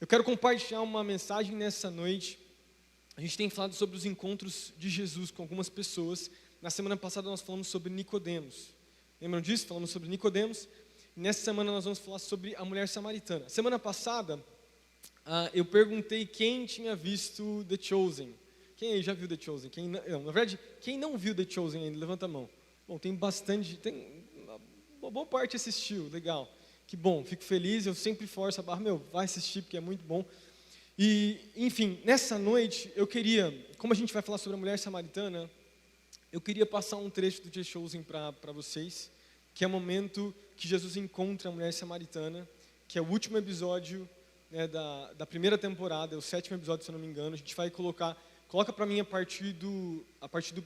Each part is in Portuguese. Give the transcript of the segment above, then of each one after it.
Eu quero compartilhar uma mensagem nessa noite. A gente tem falado sobre os encontros de Jesus com algumas pessoas. Na semana passada nós falamos sobre Nicodemos. Lembram disso? Falamos sobre Nicodemos. E nessa semana nós vamos falar sobre a mulher samaritana. Semana passada eu perguntei quem tinha visto The Chosen. Quem aí já viu The Chosen? Na verdade, quem não viu The Chosen ainda? Levanta a mão. Bom, tem uma boa parte assistiu, legal. Que bom, fico feliz, eu sempre forço a barra, vai assistir porque é muito bom. E, enfim, nessa noite eu queria, como a gente vai falar sobre a mulher samaritana, eu queria passar um trecho do The Chosen para vocês, que é o momento que Jesus encontra a mulher samaritana, que é o último episódio, né, da primeira temporada, é o 7º episódio, se eu não me engano. A gente vai coloca para mim a partir do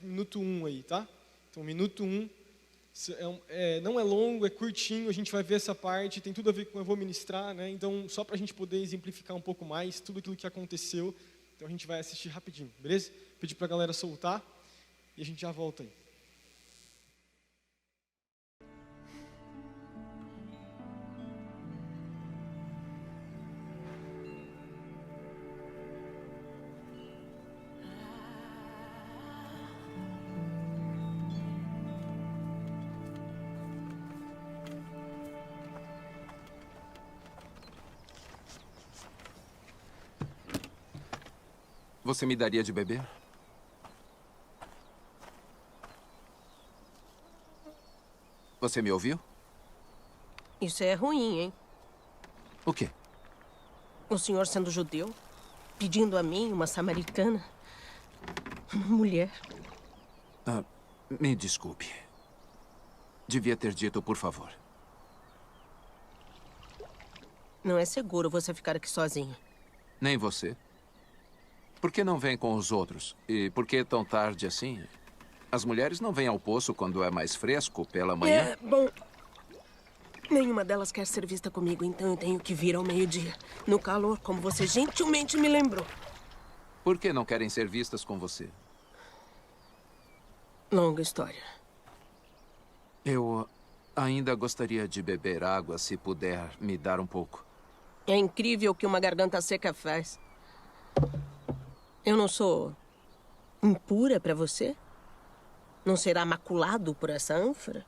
minuto 1 aí, tá? Então, minuto 1. Não é longo, é curtinho, a gente vai ver essa parte, tem tudo a ver com o que eu vou ministrar, né? Então, só para a gente poder exemplificar um pouco mais tudo aquilo que aconteceu, então a gente vai assistir rapidinho, beleza? Pedir para a galera soltar e a gente já volta aí. Você me daria de beber? Você me ouviu? Isso é ruim, hein? O quê? O senhor sendo judeu, pedindo a mim, uma samaritana, uma mulher. Me desculpe. Devia ter dito, por favor. Não é seguro você ficar aqui sozinho. Nem você. Por que não vem com os outros? E por que tão tarde assim? As mulheres não vêm ao poço quando é mais fresco, pela manhã? Bom, nenhuma delas quer ser vista comigo, então eu tenho que vir ao meio-dia. No calor, como você gentilmente me lembrou. Por que não querem ser vistas com você? Longa história. Eu ainda gostaria de beber água, se puder me dar um pouco. É incrível o que uma garganta seca faz. Eu não sou impura para você? Não será maculado por essa ânfora?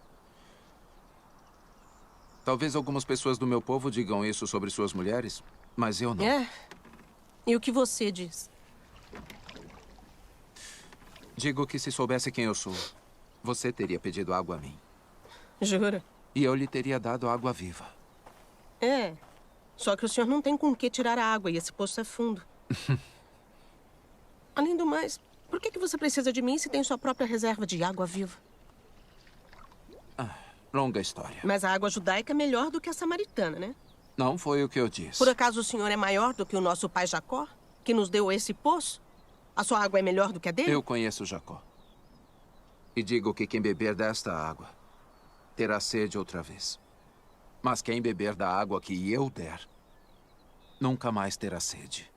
Talvez algumas pessoas do meu povo digam isso sobre suas mulheres, mas eu não. E o que você diz? Digo que se soubesse quem eu sou, você teria pedido água a mim. Jura? E eu lhe teria dado água viva. Só que o senhor não tem com que tirar a água e esse poço é fundo. Além do mais, por que você precisa de mim se tem sua própria reserva de água viva? Longa história. Mas a água judaica é melhor do que a samaritana, né? Não foi o que eu disse. Por acaso o senhor é maior do que o nosso pai Jacó, que nos deu esse poço? A sua água é melhor do que a dele? Eu conheço Jacó. E digo que quem beber desta água terá sede outra vez. Mas quem beber da água que eu der, nunca mais terá sede.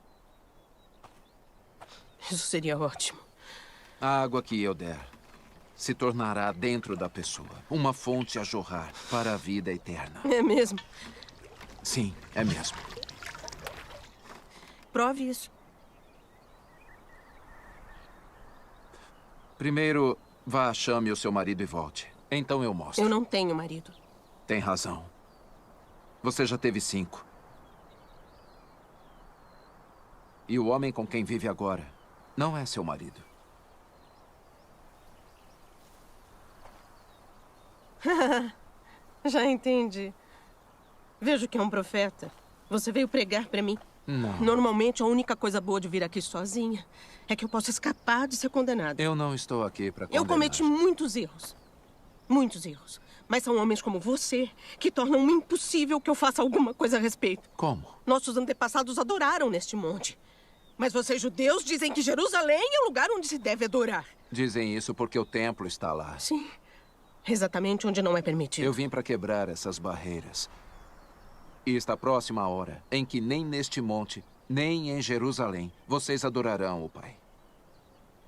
Isso seria ótimo. A água que eu der se tornará dentro da pessoa uma fonte a jorrar para a vida eterna. É mesmo? Sim, é mesmo. Prove isso. Primeiro, vá, chame o seu marido e volte. Então eu mostro. Eu não tenho marido. Tem razão. Você já teve 5. E o homem com quem vive agora não é seu marido. Já entendi. Vejo que é um profeta. Você veio pregar para mim. Não. Normalmente, a única coisa boa de vir aqui sozinha é que eu posso escapar de ser condenada. Eu não estou aqui para condenar. Eu cometi muitos erros. Muitos erros. Mas são homens como você que tornam impossível que eu faça alguma coisa a respeito. Como? Nossos antepassados adoraram neste monte. Mas vocês judeus dizem que Jerusalém é o lugar onde se deve adorar. Dizem isso porque o templo está lá. Sim. Exatamente onde não é permitido. Eu vim para quebrar essas barreiras. E está próxima a hora em que nem neste monte, nem em Jerusalém, vocês adorarão o Pai.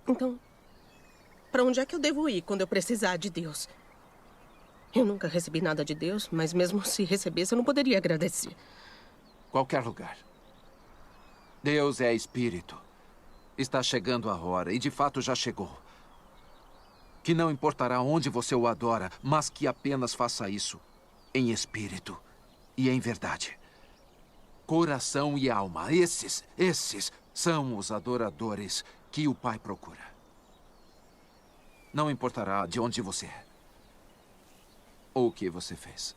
Então, para onde é que eu devo ir quando eu precisar de Deus? Eu nunca recebi nada de Deus, mas mesmo se recebesse, eu não poderia agradecer. Qualquer lugar. Deus é espírito. Está chegando a hora, e de fato já chegou. Que não importará onde você o adora, mas que apenas faça isso em espírito e em verdade. Coração e alma, esses são os adoradores que o Pai procura. Não importará de onde você é ou o que você fez.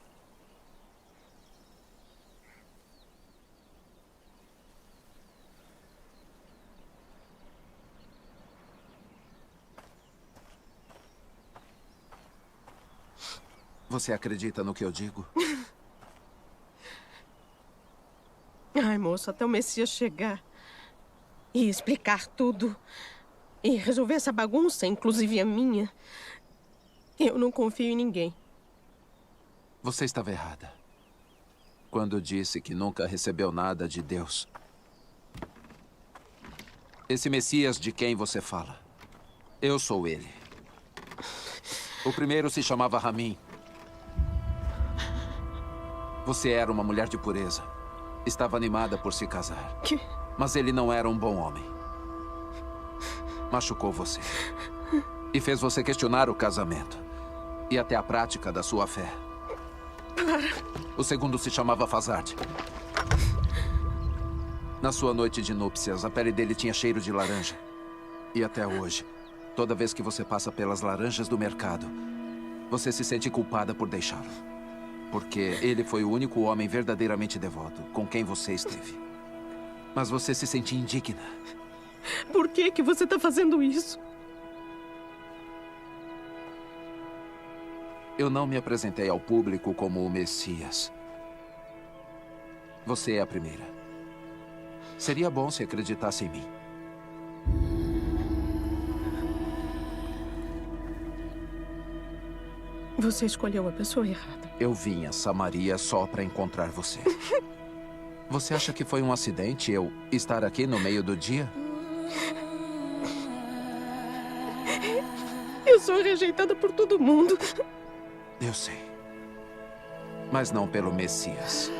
Você acredita no que eu digo? Ai, moço, até o Messias chegar e explicar tudo e resolver essa bagunça, inclusive a minha, eu não confio em ninguém. Você estava errada quando disse que nunca recebeu nada de Deus. Esse Messias de quem você fala, eu sou ele. O primeiro se chamava Ramim. Você era uma mulher de pureza. Estava animada por se casar. Mas ele não era um bom homem. Machucou você. E fez você questionar o casamento. E até a prática da sua fé. O segundo se chamava Fazard. Na sua noite de núpcias, a pele dele tinha cheiro de laranja. E até hoje, toda vez que você passa pelas laranjas do mercado, você se sente culpada por deixá-lo. Porque ele foi o único homem verdadeiramente devoto com quem você esteve. Mas você se sentia indigna. Por que você está fazendo isso? Eu não me apresentei ao público como o Messias. Você é a primeira. Seria bom se acreditasse em mim. Você escolheu a pessoa errada. Eu vim a Samaria só para encontrar você. Você acha que foi um acidente eu estar aqui no meio do dia? Eu sou rejeitada por todo mundo. Eu sei. Mas não pelo Messias.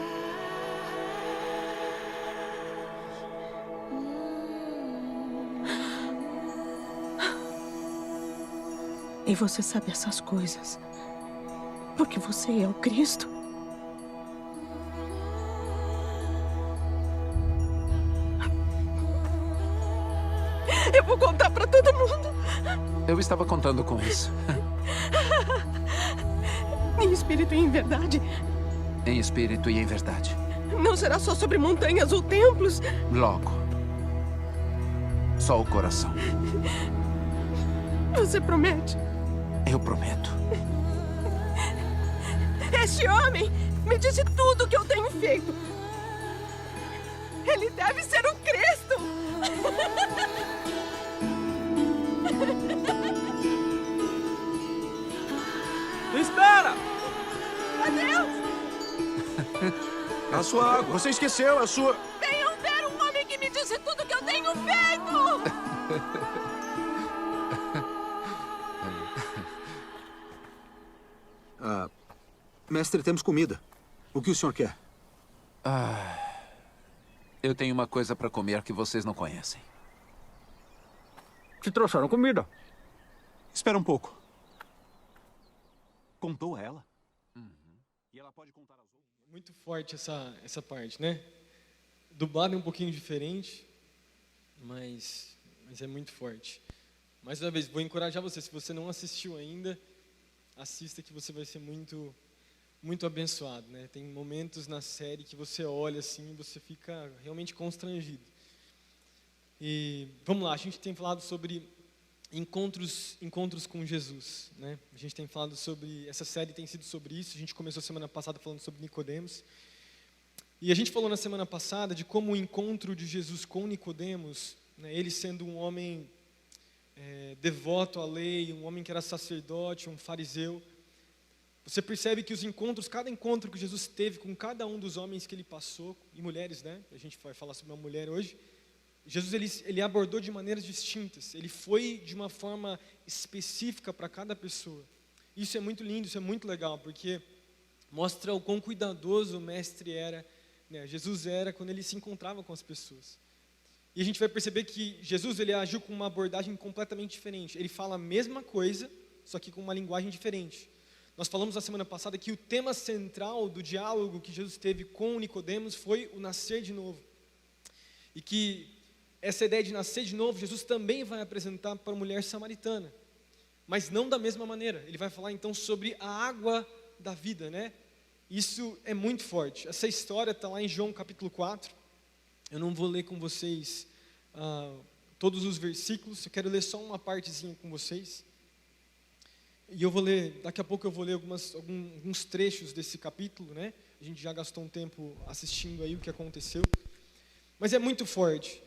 E você sabe essas coisas porque você é o Cristo. Eu vou contar pra todo mundo. Eu estava contando com isso. Em espírito e em verdade. Em espírito e em verdade. Não será só sobre montanhas ou templos. Logo. Só o coração. Você promete? Eu prometo. Este homem me disse tudo o que eu tenho feito. Ele deve ser o Cristo. Espera! Adeus! A sua água. Você esqueceu a sua... Venham ver um homem que me disse tudo o que eu tenho feito! Mestre, temos comida. O que o senhor quer? Eu tenho uma coisa para comer que vocês não conhecem. Te trouxeram comida. Espera um pouco. Contou a ela? E ela pode contar aos outros? Muito forte essa parte, né? Dublado é um pouquinho diferente, mas é muito forte. Mais uma vez, vou encorajar você, se você não assistiu ainda, assista que você vai ser muito, muito abençoado, né? Tem momentos na série que você olha assim e você fica realmente constrangido. E vamos lá, a gente tem falado sobre encontros com Jesus, né? A gente tem falado sobre, essa série tem sido sobre isso. A gente começou semana passada falando sobre Nicodemos. E a gente falou na semana passada de como o encontro de Jesus com Nicodemos, né, ele sendo um homem devoto à lei, um homem que era sacerdote, um fariseu, você percebe que os encontros, cada encontro que Jesus teve com cada um dos homens que ele passou, e mulheres, né? A gente vai falar sobre uma mulher hoje. Jesus ele abordou de maneiras distintas. Ele foi de uma forma específica para cada pessoa. Isso é muito lindo, isso é muito legal, porque mostra o quão cuidadoso o mestre era, né? Jesus era quando ele se encontrava com as pessoas. E a gente vai perceber que Jesus ele agiu com uma abordagem completamente diferente. Ele fala a mesma coisa, só que com uma linguagem diferente. Nós falamos na semana passada que o tema central do diálogo que Jesus teve com Nicodemos foi o nascer de novo. E que essa ideia de nascer de novo, Jesus também vai apresentar para a mulher samaritana. Mas não da mesma maneira. Ele vai falar então sobre a água da vida, né? Isso é muito forte. Essa história está lá em João capítulo 4. Eu não vou ler com vocês todos os versículos, eu quero ler só uma partezinha com vocês. E eu vou ler, daqui a pouco eu vou ler alguns trechos desse capítulo, né? A gente já gastou um tempo assistindo aí o que aconteceu. Mas é muito forte.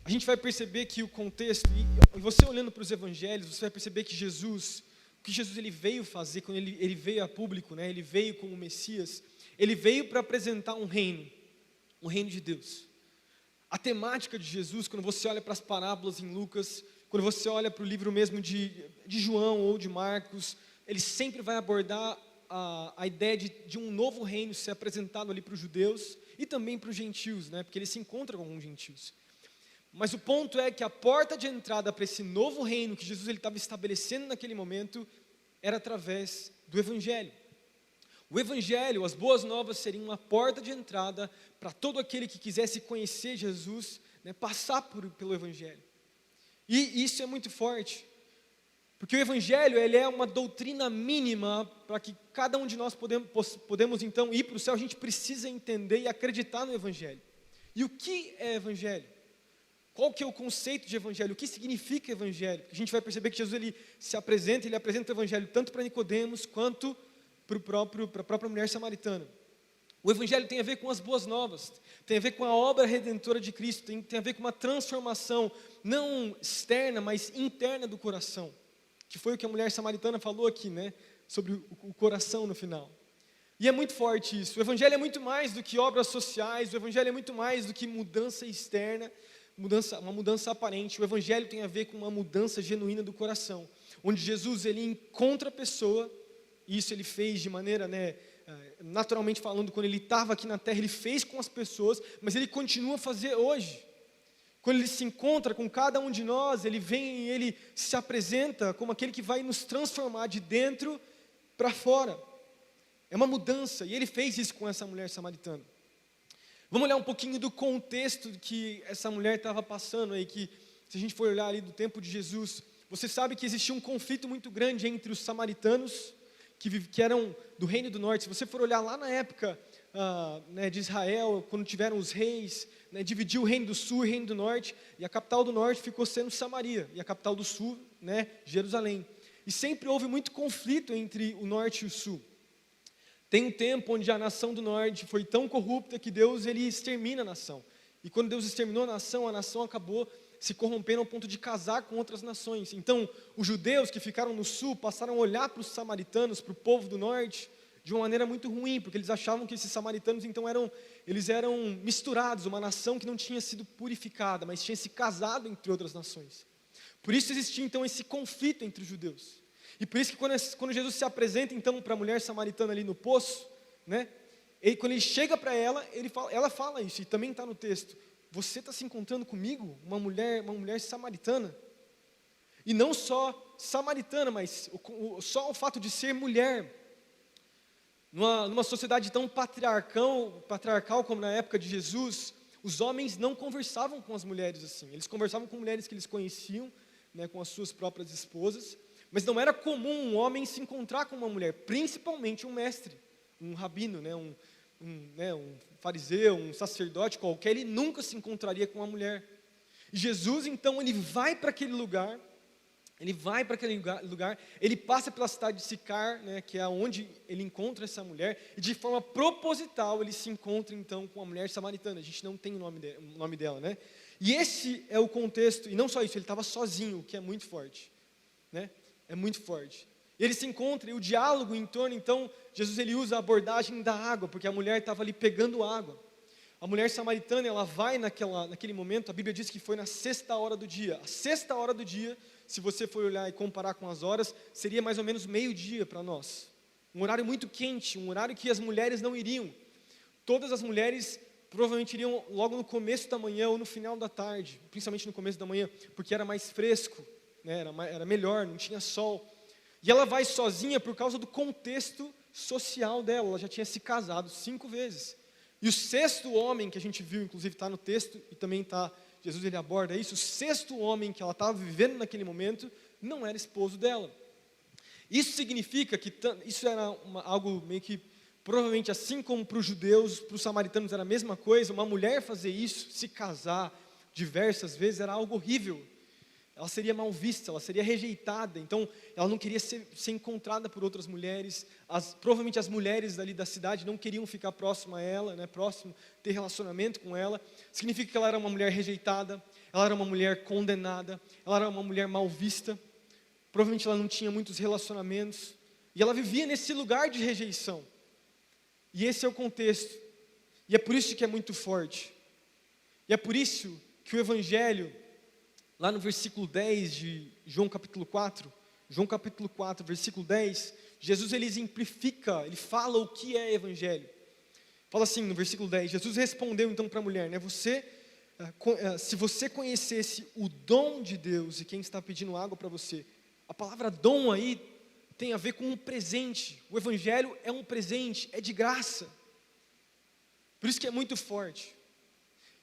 A gente vai perceber que o contexto, e você olhando para os evangelhos, você vai perceber que Jesus, o que Jesus ele veio fazer, quando ele veio a público, né? Ele veio como Messias, ele veio para apresentar um reino de Deus. A temática de Jesus, quando você olha para as parábolas em Lucas, quando você olha para o livro mesmo de João ou de Marcos, ele sempre vai abordar a ideia de um novo reino ser apresentado ali para os judeus e também para os gentios, né? Porque ele se encontra com alguns gentios. Mas o ponto é que a porta de entrada para esse novo reino que Jesus estava estabelecendo naquele momento era através do Evangelho. O Evangelho, as boas novas, seriam uma porta de entrada para todo aquele que quisesse conhecer Jesus, né, passar pelo Evangelho. E isso é muito forte, porque o Evangelho ele é uma doutrina mínima para que cada um de nós podemos então ir para o céu. A gente precisa entender e acreditar no Evangelho. E o que é Evangelho? Qual que é o conceito de Evangelho? O que significa Evangelho? A gente vai perceber que Jesus ele apresenta o Evangelho tanto para Nicodemos quanto para a própria mulher samaritana. O Evangelho tem a ver com as boas novas, tem a ver com a obra redentora de Cristo, tem a ver com uma transformação, não externa, mas interna do coração, que foi o que a mulher samaritana falou aqui, né, sobre o coração no final. E é muito forte isso. O Evangelho é muito mais do que obras sociais, o Evangelho é muito mais do que mudança externa, uma mudança aparente. O Evangelho tem a ver com uma mudança genuína do coração, onde Jesus ele encontra a pessoa, e isso ele fez de maneira, né, naturalmente falando, quando ele estava aqui na terra, ele fez com as pessoas, mas ele continua a fazer hoje. Quando ele se encontra com cada um de nós, ele vem e ele se apresenta como aquele que vai nos transformar de dentro para fora. É uma mudança, e ele fez isso com essa mulher samaritana. Vamos olhar um pouquinho do contexto que essa mulher estava passando aí, que se a gente for olhar ali do tempo de Jesus, você sabe que existia um conflito muito grande entre os samaritanos, que eram do reino do norte. Se você for olhar lá na época né, de Israel, quando tiveram os reis, né, dividiu o reino do sul e o reino do norte, e a capital do norte ficou sendo Samaria, e a capital do sul, né, Jerusalém. E sempre houve muito conflito entre o norte e o sul. Tem um tempo onde a nação do norte foi tão corrupta que Deus ele extermina a nação. E quando Deus exterminou a nação acabou se corrompendo ao ponto de casar com outras nações. Então, os judeus que ficaram no sul passaram a olhar para os samaritanos, para o povo do norte, de uma maneira muito ruim, porque eles achavam que esses samaritanos então eram misturados, uma nação que não tinha sido purificada, mas tinha se casado entre outras nações. Por isso existia então esse conflito entre os judeus. E por isso que quando Jesus se apresenta então para a mulher samaritana ali no poço, né, quando ele chega para ela, ela fala isso, e também está no texto: você está se encontrando comigo, uma mulher samaritana? E não só samaritana, mas só o fato de ser mulher. Numa sociedade tão patriarcal como na época de Jesus, os homens não conversavam com as mulheres assim. Eles conversavam com mulheres que eles conheciam, né, com as suas próprias esposas, mas não era comum um homem se encontrar com uma mulher, principalmente um mestre, um rabino, né, um fariseu, um sacerdote qualquer. Ele nunca se encontraria com uma mulher. E Jesus então ele vai para aquele lugar, ele passa pela cidade de Sicar, né, que é onde ele encontra essa mulher, e de forma proposital ele se encontra então com a mulher samaritana. A gente não tem o nome dela, né? E esse é o contexto, e não só isso, ele estava sozinho, o que é muito forte, né? É muito forte. Ele se encontra, e o diálogo em torno, então, Jesus ele usa a abordagem da água, porque a mulher estava ali pegando água. A mulher samaritana, ela vai naquele momento, a Bíblia diz que foi na 6ª hora do dia. A 6ª hora do dia, se você for olhar e comparar com as horas, seria mais ou menos meio-dia para nós. Um horário muito quente, um horário que as mulheres não iriam. Todas as mulheres provavelmente iriam logo no começo da manhã ou no final da tarde, principalmente no começo da manhã, porque era mais fresco, né? Era melhor, não tinha sol. E ela vai sozinha por causa do contexto social dela, ela já tinha se casado 5 vezes. E o 6º homem que a gente viu, inclusive está no texto, e também está, Jesus ele aborda isso, o 6º homem que ela estava vivendo naquele momento, não era esposo dela. Isso significa que, isso era algo meio que, provavelmente assim como para os judeus, para os samaritanos era a mesma coisa, uma mulher fazer isso, se casar diversas vezes, era algo horrível. Ela seria mal vista, ela seria rejeitada, então ela não queria ser encontrada por outras mulheres, provavelmente as mulheres dali da cidade não queriam ficar próximo a ela, né, próximo, ter relacionamento com ela, significa que ela era uma mulher rejeitada, ela era uma mulher condenada, ela era uma mulher mal vista, provavelmente ela não tinha muitos relacionamentos, e ela vivia nesse lugar de rejeição, e esse é o contexto, e é por isso que é muito forte, e é por isso que o Evangelho, lá no versículo 10 de João capítulo 4, versículo 10, Jesus ele exemplifica, ele fala o que é evangelho. Fala assim no versículo 10, Jesus respondeu então para a mulher, né, se você conhecesse o dom de Deus e quem está pedindo água para você, a palavra dom aí tem a ver com um presente, o evangelho é um presente, é de graça, por isso que é muito forte.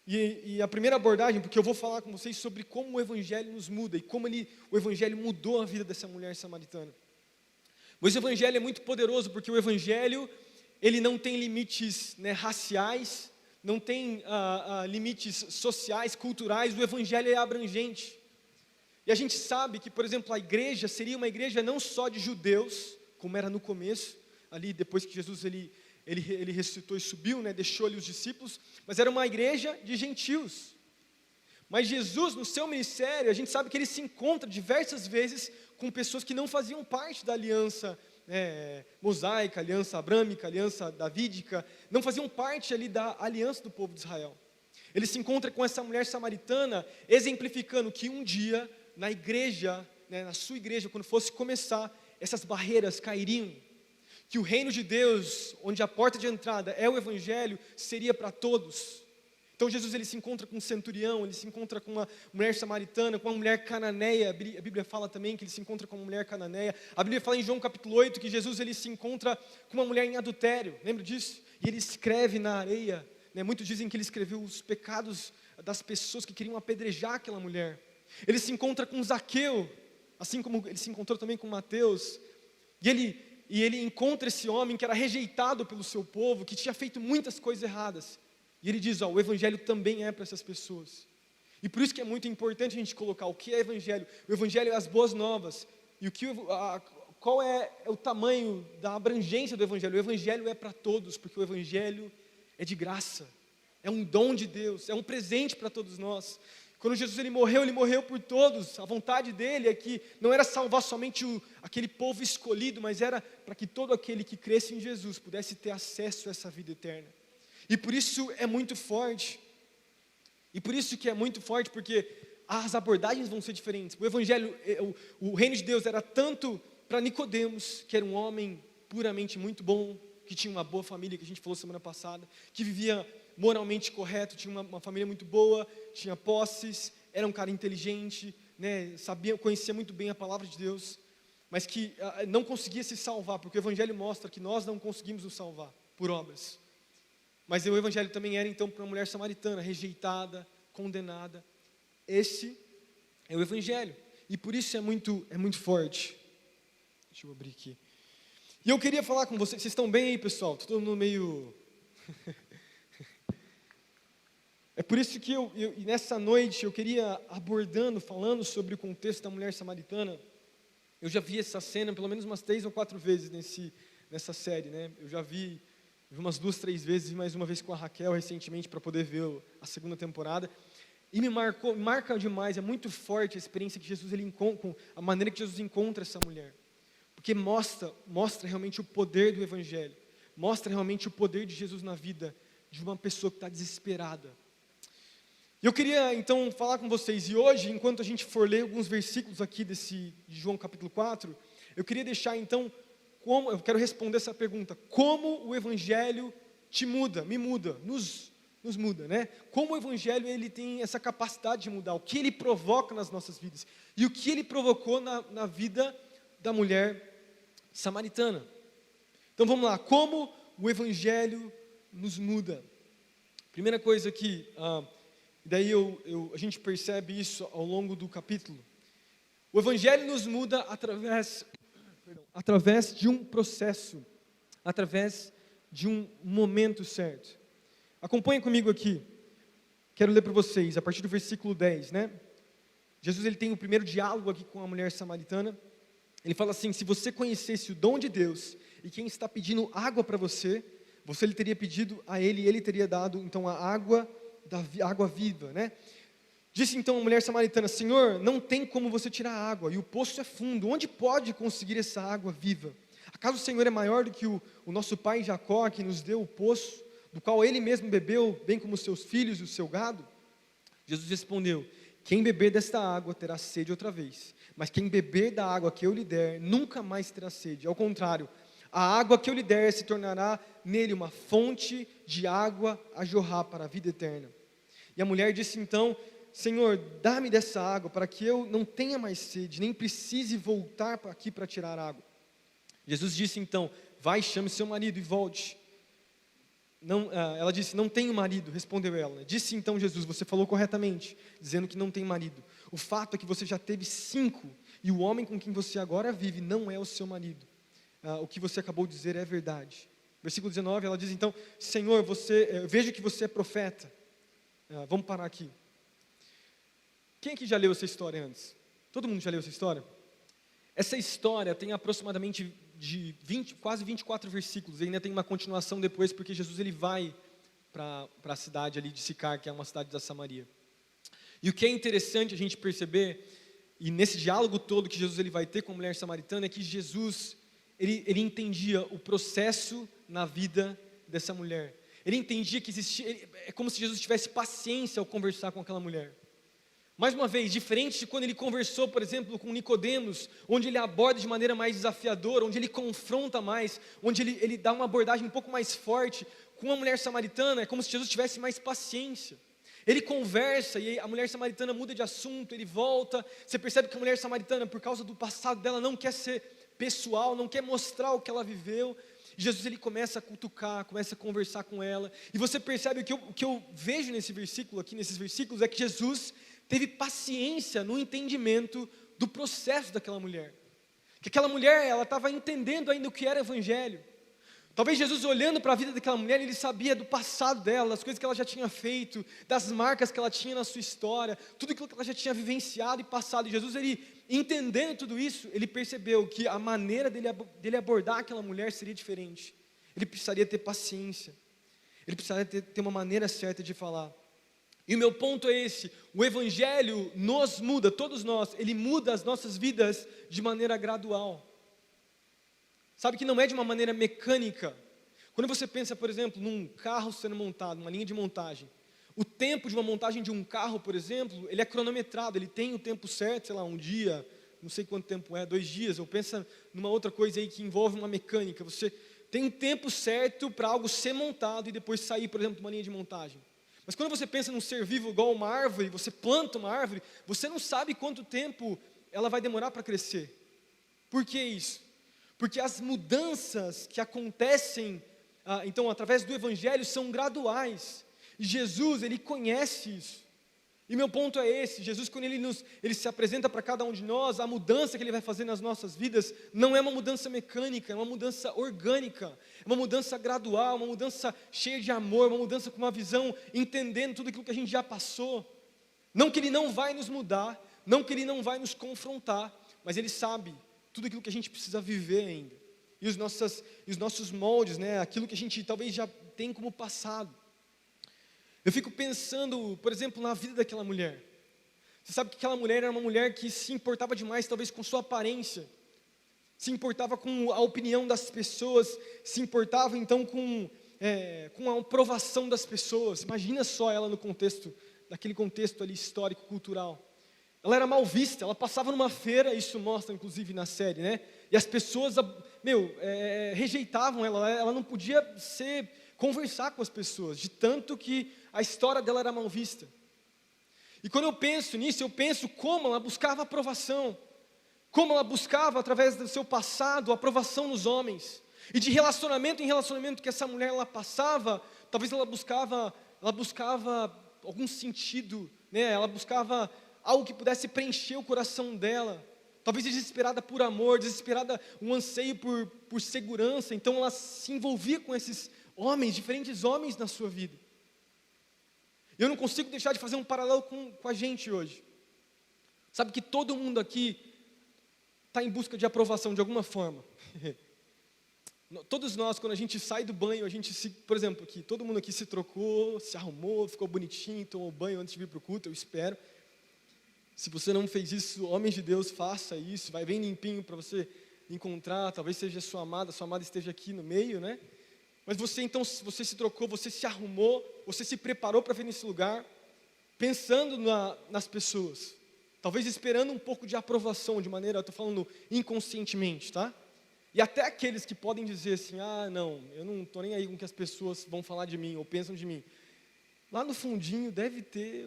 E a primeira abordagem, porque eu vou falar com vocês sobre como o Evangelho nos muda e como o Evangelho mudou a vida dessa mulher samaritana. Mas o Evangelho é muito poderoso porque o Evangelho, ele não tem limites, né, raciais, não tem limites sociais, culturais, o Evangelho é abrangente. E a gente sabe que, por exemplo, a igreja seria uma igreja não só de judeus, como era no começo, ali depois que Jesus ele ressuscitou e subiu, né, deixou ali os discípulos, mas era uma igreja de gentios. Mas Jesus, no seu ministério, a gente sabe que ele se encontra diversas vezes com pessoas que não faziam parte da aliança mosaica, aliança abrâmica, aliança davídica, não faziam parte ali da aliança do povo de Israel. Ele se encontra com essa mulher samaritana, exemplificando que um dia, na igreja, né, na sua igreja, quando fosse começar, essas barreiras cairiam, que o reino de Deus, onde a porta de entrada é o Evangelho, seria para todos. Então Jesus ele se encontra com um centurião, ele se encontra com uma mulher samaritana, com uma mulher cananeia, a Bíblia fala também que ele se encontra com uma mulher cananeia, a Bíblia fala em João capítulo 8 que Jesus ele se encontra com uma mulher em adultério, lembra disso? E ele escreve na areia, né? Muitos dizem que ele escreveu os pecados das pessoas que queriam apedrejar aquela mulher. Ele se encontra com Zaqueu, assim como ele se encontrou também com Mateus, e ele encontra esse homem que era rejeitado pelo seu povo, que tinha feito muitas coisas erradas. E ele diz, o evangelho também é para essas pessoas. E por isso que é muito importante a gente colocar o que é evangelho. O evangelho é as boas novas. E qual é o tamanho da abrangência do evangelho? O evangelho é para todos, porque o evangelho é de graça. É um dom de Deus, é um presente para todos nós. Quando Jesus ele morreu por todos. A vontade dele é que não era salvar somente aquele povo escolhido, mas era para que todo aquele que cresce em Jesus pudesse ter acesso a essa vida eterna. E por isso é muito forte. E por isso que é muito forte, porque as abordagens vão ser diferentes. O evangelho, o reino de Deus era tanto para Nicodemos, que era um homem puramente muito bom, que tinha uma boa família, que a gente falou semana passada, que vivia moralmente correto, tinha uma família muito boa, tinha posses, era um cara inteligente, né, conhecia muito bem a palavra de Deus, mas que não conseguia se salvar, porque o evangelho mostra que nós não conseguimos nos salvar por obras. Mas o evangelho também era então para uma mulher samaritana, rejeitada, condenada. Esse é o evangelho, e por isso é muito forte. Deixa eu abrir aqui. E eu queria falar com vocês estão bem aí, pessoal? Estou todo mundo meio... É por isso que nessa noite eu queria falando sobre o contexto da mulher samaritana. Eu já vi essa cena pelo menos umas 3 ou 4 vezes nessa série, né? Eu já vi umas 2, 3 vezes, mais uma vez com a Raquel recentemente para poder ver a segunda temporada. E marca demais, é muito forte a experiência que Jesus ele encontra, a maneira que Jesus encontra essa mulher. Porque mostra realmente o poder do Evangelho, mostra realmente o poder de Jesus na vida de uma pessoa que está desesperada. E eu queria então falar com vocês, e hoje, enquanto a gente for ler alguns versículos aqui de João capítulo 4, eu queria deixar então, eu quero responder essa pergunta, como o Evangelho te muda, me muda, nos nos muda, né? Como o Evangelho ele tem essa capacidade de mudar, o que ele provoca nas nossas vidas e o que ele provocou na vida da mulher samaritana. Então vamos lá, como o Evangelho nos muda. Primeira coisa aqui, daí a gente percebe isso ao longo do capítulo. O Evangelho nos muda através de um processo, através de um momento certo. Acompanhe comigo aqui. Quero ler para vocês, a partir do versículo 10, né? Jesus ele tem o primeiro diálogo aqui com a mulher samaritana. Ele fala assim: se você conhecesse o dom de Deus e quem está pedindo água para você, você lhe teria pedido a ele e ele teria dado então a água viva, né? Disse então a mulher samaritana: Senhor, não tem como você tirar a água e o poço é fundo, onde pode conseguir essa água viva? Acaso o Senhor é maior do que o nosso pai Jacó, que nos deu o poço, do qual ele mesmo bebeu, bem como seus filhos e o seu gado? Jesus respondeu: quem beber desta água terá sede outra vez, mas quem beber da água que eu lhe der, nunca mais terá sede. Ao contrário, a água que eu lhe der se tornará nele uma fonte de água a jorrar para a vida eterna. E a mulher disse então: Senhor, dá-me dessa água, para que eu não tenha mais sede, nem precise voltar aqui para tirar água. Jesus disse então: vai, chame seu marido e volte. Ela disse: não tenho marido, respondeu ela. Disse então Jesus: você falou corretamente, dizendo que não tem marido. O fato é que você já teve 5, e o homem com quem você agora vive não é o seu marido. O que você acabou de dizer é verdade. Versículo 19, ela diz então: Senhor, vejo que você é profeta. Vamos parar aqui. Quem aqui já leu essa história antes? Todo mundo já leu essa história? Essa história tem aproximadamente quase 24 versículos, e ainda tem uma continuação depois, porque Jesus ele vai para a cidade ali de Sicar, que é uma cidade da Samaria. E o que é interessante a gente perceber, e nesse diálogo todo que Jesus ele vai ter com a mulher samaritana, é que Jesus, ele entendia o processo na vida dessa mulher. Ele entendia que existia, é como se Jesus tivesse paciência ao conversar com aquela mulher. Mais uma vez, diferente de quando ele conversou, por exemplo, com Nicodemos, onde ele aborda de maneira mais desafiadora, onde ele confronta mais, onde ele dá uma abordagem um pouco mais forte, com a mulher samaritana, é como se Jesus tivesse mais paciência. Ele conversa e a mulher samaritana muda de assunto, ele volta, você percebe que a mulher samaritana, por causa do passado dela, não quer ser pessoal, não quer mostrar o que ela viveu. Jesus ele começa a cutucar, começa a conversar com ela, e você percebe o que eu vejo nesses versículos, é que Jesus teve paciência no entendimento do processo daquela mulher. Que aquela mulher, ela estava entendendo ainda o que era evangelho. Talvez Jesus, olhando para a vida daquela mulher, ele sabia do passado dela, das coisas que ela já tinha feito, das marcas que ela tinha na sua história, tudo aquilo que ela já tinha vivenciado e passado. E Jesus, ele entendendo tudo isso, ele percebeu que a maneira dele abordar aquela mulher seria diferente. Ele precisaria ter paciência. Ele precisaria ter uma maneira certa de falar. E o meu ponto é esse: o Evangelho nos muda, todos nós, ele muda as nossas vidas de maneira gradual. Sabe que não é de uma maneira mecânica. Quando você pensa, por exemplo, num carro sendo montado, numa linha de montagem, o tempo de uma montagem de um carro, por exemplo, ele é cronometrado, ele tem o tempo certo, sei lá, um dia, não sei quanto tempo é, 2 dias, ou pensa numa outra coisa aí que envolve uma mecânica, você tem um tempo certo para algo ser montado e depois sair, por exemplo, de uma linha de montagem. Mas quando você pensa num ser vivo igual uma árvore, você planta uma árvore, você não sabe quanto tempo ela vai demorar para crescer. Por que isso? Porque as mudanças que acontecem, então, através do Evangelho, são graduais. E Jesus, ele conhece isso. E meu ponto é esse: Jesus, quando ele se apresenta para cada um de nós, a mudança que ele vai fazer nas nossas vidas não é uma mudança mecânica, é uma mudança orgânica, é uma mudança gradual, uma mudança cheia de amor, uma mudança com uma visão, entendendo tudo aquilo que a gente já passou. Não que ele não vai nos mudar, não que ele não vai nos confrontar, mas ele sabe tudo aquilo que a gente precisa viver ainda. E os nossos moldes, né, aquilo que a gente talvez já tem como passado. Eu fico pensando, por exemplo, na vida daquela mulher. Você sabe que aquela mulher era uma mulher que se importava demais, talvez, com sua aparência. Se importava com a opinião das pessoas, se importava então com a aprovação das pessoas. Imagina só ela naquele contexto ali histórico, cultural. Ela era mal vista, ela passava numa feira, isso mostra inclusive na série, né? E as pessoas, rejeitavam ela não podia conversar com as pessoas, de tanto que a história dela era mal vista. E quando eu penso nisso, eu penso como ela buscava aprovação, como ela buscava, através do seu passado, aprovação nos homens. E de relacionamento em relacionamento que essa mulher ela passava, talvez ela buscava algum sentido, né? Ela buscava algo que pudesse preencher o coração dela. Talvez desesperada por amor, desesperada, um anseio por segurança. Então ela se envolvia com esses homens, diferentes homens na sua vida. Eu não consigo deixar de fazer um paralelo com a gente hoje. Sabe que todo mundo aqui está em busca de aprovação de alguma forma. Todos nós, quando a gente sai do banho, por exemplo, aqui, todo mundo aqui se trocou, se arrumou, ficou bonitinho, tomou banho antes de vir para o culto, eu espero. Se você não fez isso, homens de Deus, faça isso, vai bem limpinho para você encontrar, talvez seja sua amada esteja aqui no meio, né? Mas você se trocou, você se arrumou, você se preparou para vir nesse lugar, pensando nas pessoas, talvez esperando um pouco de aprovação, de maneira, eu estou falando inconscientemente, tá? E até aqueles que podem dizer assim, não, eu não estou nem aí com o que as pessoas vão falar de mim, ou pensam de mim. Lá no fundinho deve ter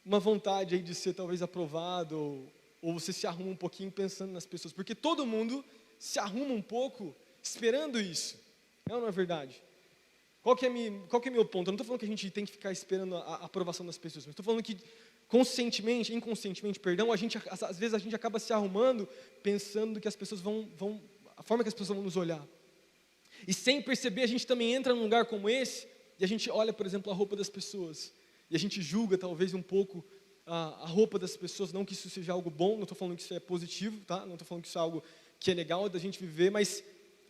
uma vontade aí de ser talvez aprovado, ou você se arruma um pouquinho pensando nas pessoas, porque todo mundo se arruma um pouco esperando isso, não é verdade? Qual que é meu ponto? Eu não estou falando que a gente tem que ficar esperando a aprovação das pessoas, mas estou falando que inconscientemente, às vezes a gente acaba se arrumando pensando que as pessoas a forma que as pessoas vão nos olhar. E sem perceber, a gente também entra num lugar como esse, e a gente olha, por exemplo, a roupa das pessoas, e a gente julga talvez um pouco a roupa das pessoas, não que isso seja algo bom, não estou falando que isso é positivo, tá? Não estou falando que isso é algo que é legal da gente viver, mas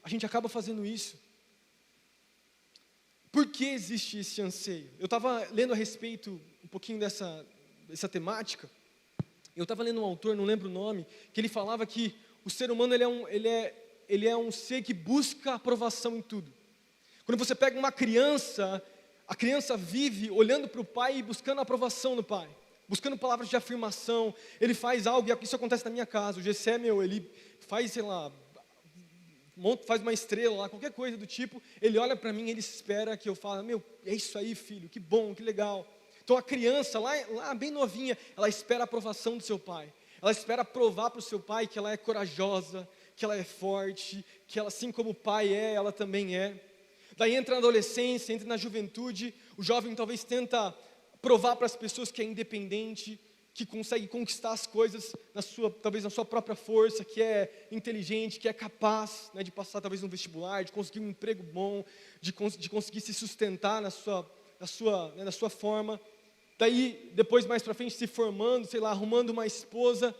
a gente acaba fazendo isso. Por que existe esse anseio? Eu estava lendo a respeito um pouquinho dessa temática, eu estava lendo um autor, não lembro o nome, que ele falava que o ser humano ele é um ser que busca aprovação em tudo. Quando você pega uma criança, a criança vive olhando para o pai e buscando a aprovação do pai, buscando palavras de afirmação. Ele faz algo, e isso acontece na minha casa. O Gessé, ele faz, sei lá, faz uma estrela lá, qualquer coisa do tipo. Ele olha para mim, ele espera que eu fale, é isso aí, filho, que bom, que legal. Então a criança, lá bem novinha, ela espera a aprovação do seu pai. Ela espera provar para o seu pai que ela é corajosa, que ela é forte, que ela, assim como o pai ela também é. Daí entra na adolescência, entra na juventude, o jovem talvez tenta provar para as pessoas que é independente, que consegue conquistar as coisas talvez na sua própria força, que é inteligente, que é capaz, né, de passar talvez um vestibular, de conseguir um emprego bom, de conseguir se sustentar na sua forma. Daí, depois mais para frente, se formando, sei lá, arrumando uma esposa,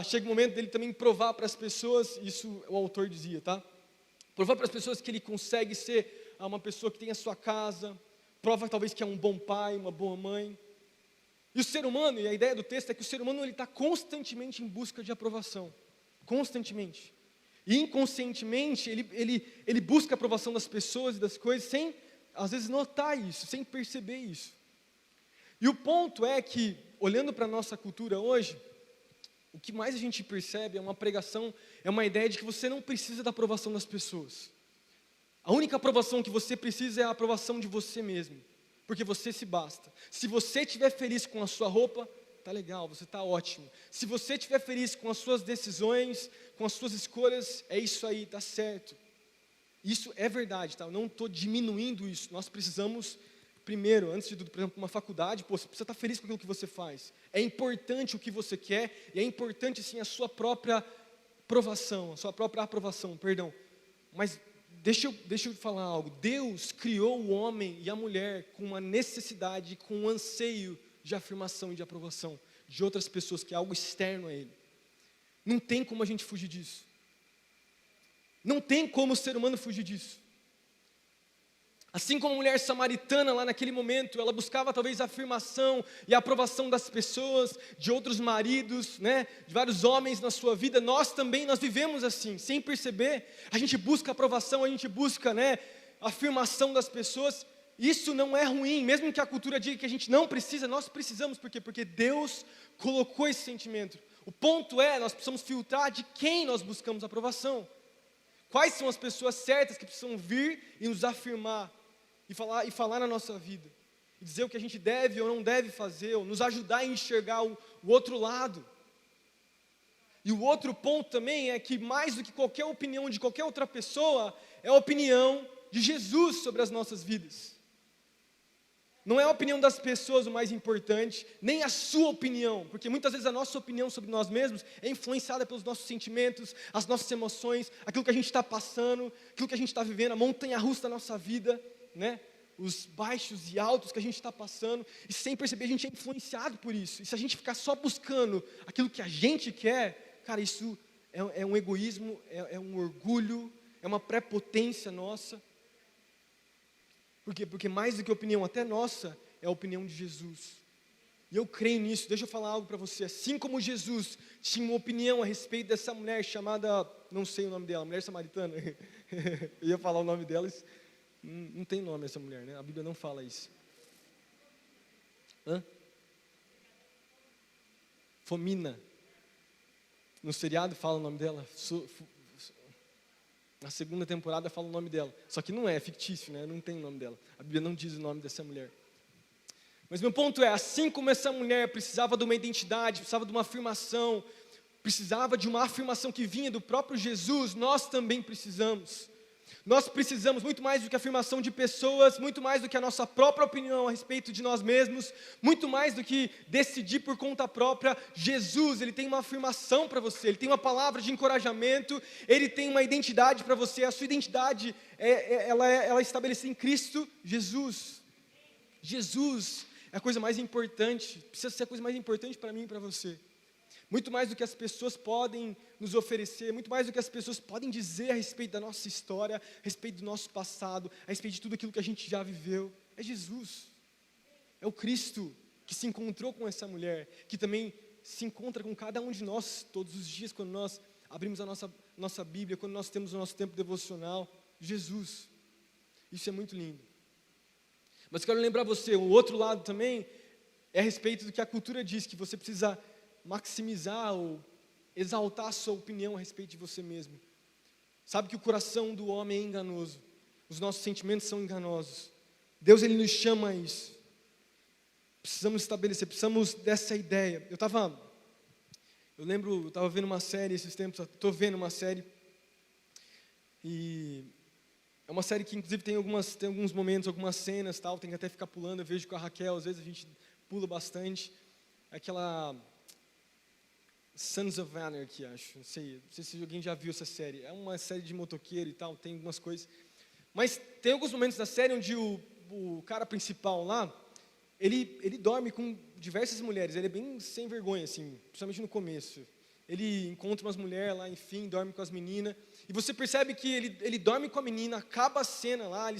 chega o momento dele também provar para as pessoas, isso o autor dizia, tá? Provar para as pessoas que ele consegue ser uma pessoa que tem a sua casa, prova talvez que é um bom pai, uma boa mãe. E o ser humano, e a ideia do texto é que o ser humano está constantemente em busca de aprovação, constantemente. E inconscientemente ele busca a aprovação das pessoas e das coisas sem, às vezes, notar isso, sem perceber isso. E o ponto é que, olhando para a nossa cultura hoje, o que mais a gente percebe é uma pregação, é uma ideia de que você não precisa da aprovação das pessoas. A única aprovação que você precisa é a aprovação de você mesmo, porque você se basta. Se você estiver feliz com a sua roupa, tá legal, você está ótimo. Se você estiver feliz com as suas decisões, com as suas escolhas, é isso aí, tá certo. Isso é verdade, tá? Eu não estou diminuindo isso. Nós precisamos, primeiro, antes de tudo, por exemplo, uma faculdade, você precisa estar feliz com aquilo que você faz. É importante o que você quer, e é importante sim a sua própria aprovação, perdão. Mas deixa eu falar algo. Deus criou o homem e a mulher com uma necessidade, com um anseio de afirmação e de aprovação de outras pessoas, que é algo externo a ele. Não tem como a gente fugir disso. Não tem como o ser humano fugir disso. Assim como a mulher samaritana lá naquele momento, ela buscava talvez a afirmação e a aprovação das pessoas, de outros maridos, né, de vários homens na sua vida. Nós vivemos assim, sem perceber. A gente busca aprovação, a gente busca, né, a afirmação das pessoas. Isso não é ruim, mesmo que a cultura diga que a gente não precisa, nós precisamos. Por quê? Porque Deus colocou esse sentimento. O ponto é, nós precisamos filtrar de quem nós buscamos aprovação. Quais são as pessoas certas que precisam vir e nos afirmar e falar na nossa vida. e dizer o que a gente deve ou não deve fazer, ou nos ajudar a enxergar o outro lado. E o outro ponto também é que mais do que qualquer opinião de qualquer outra pessoa, é a opinião de Jesus sobre as nossas vidas. Não é a opinião das pessoas o mais importante, nem a sua opinião, porque muitas vezes a nossa opinião sobre nós mesmos é influenciada pelos nossos sentimentos, as nossas emoções, aquilo que a gente está passando, aquilo que a gente está vivendo, a montanha-russa da nossa vida, né? Os baixos e altos que a gente está passando, e sem perceber a gente é influenciado por isso. E se a gente ficar só buscando aquilo que a gente quer, cara, isso é um egoísmo, é um orgulho, é uma prepotência nossa. Por quê? Porque mais do que opinião até nossa, é a opinião de Jesus. E eu creio nisso. Deixa eu falar algo para você. Assim como Jesus tinha uma opinião a respeito dessa mulher chamada, não sei o nome dela, mulher samaritana. Eu ia falar o nome dela, não tem nome essa mulher, né? A Bíblia não fala isso. Fomina. No seriado fala o nome dela. Na segunda temporada fala o nome dela. Só que não é fictício, né? Não tem o nome dela. A Bíblia não diz o nome dessa mulher. Mas meu ponto é, assim como essa mulher precisava de uma identidade, precisava de uma afirmação, precisava de uma afirmação que vinha do próprio Jesus, nós também precisamos. Nós precisamos muito mais do que a afirmação de pessoas, muito mais do que a nossa própria opinião a respeito de nós mesmos, muito mais do que decidir por conta própria. Jesus, Ele tem uma afirmação para você, Ele tem uma palavra de encorajamento, Ele tem uma identidade para você. A sua identidade, ela é estabelecida em Cristo Jesus. Jesus é a coisa mais importante, precisa ser a coisa mais importante para mim e para você. Muito mais do que as pessoas podem nos oferecer, muito mais do que as pessoas podem dizer a respeito da nossa história, a respeito do nosso passado, a respeito de tudo aquilo que a gente já viveu. É Jesus, é o Cristo que se encontrou com essa mulher, que também se encontra com cada um de nós todos os dias, quando nós abrimos a nossa Bíblia, quando nós temos o nosso tempo devocional. Jesus, isso é muito lindo. Mas quero lembrar você, o outro lado também é a respeito do que a cultura diz, que você precisa maximizar ou exaltar a sua opinião a respeito de você mesmo. Sabe que o coração do homem é enganoso, os nossos sentimentos são enganosos. Deus, Ele nos chama a isso. Precisamos estabelecer, precisamos dessa ideia. Eu estava vendo uma série esses tempos, estou vendo uma série, e é uma série que inclusive tem alguns momentos, algumas cenas, tal, tem que até ficar pulando. Eu vejo com a Raquel, às vezes a gente pula bastante. Aquela Sons of Anarchy, acho. Não sei se alguém já viu essa série. É uma série de motoqueiro e tal, tem algumas coisas. Mas tem alguns momentos da série onde o cara principal lá, ele dorme com diversas mulheres. Ele é bem sem vergonha, assim, principalmente no começo. Ele encontra umas mulheres lá, enfim, dorme com as meninas. E você percebe que ele dorme com a menina, acaba a cena lá,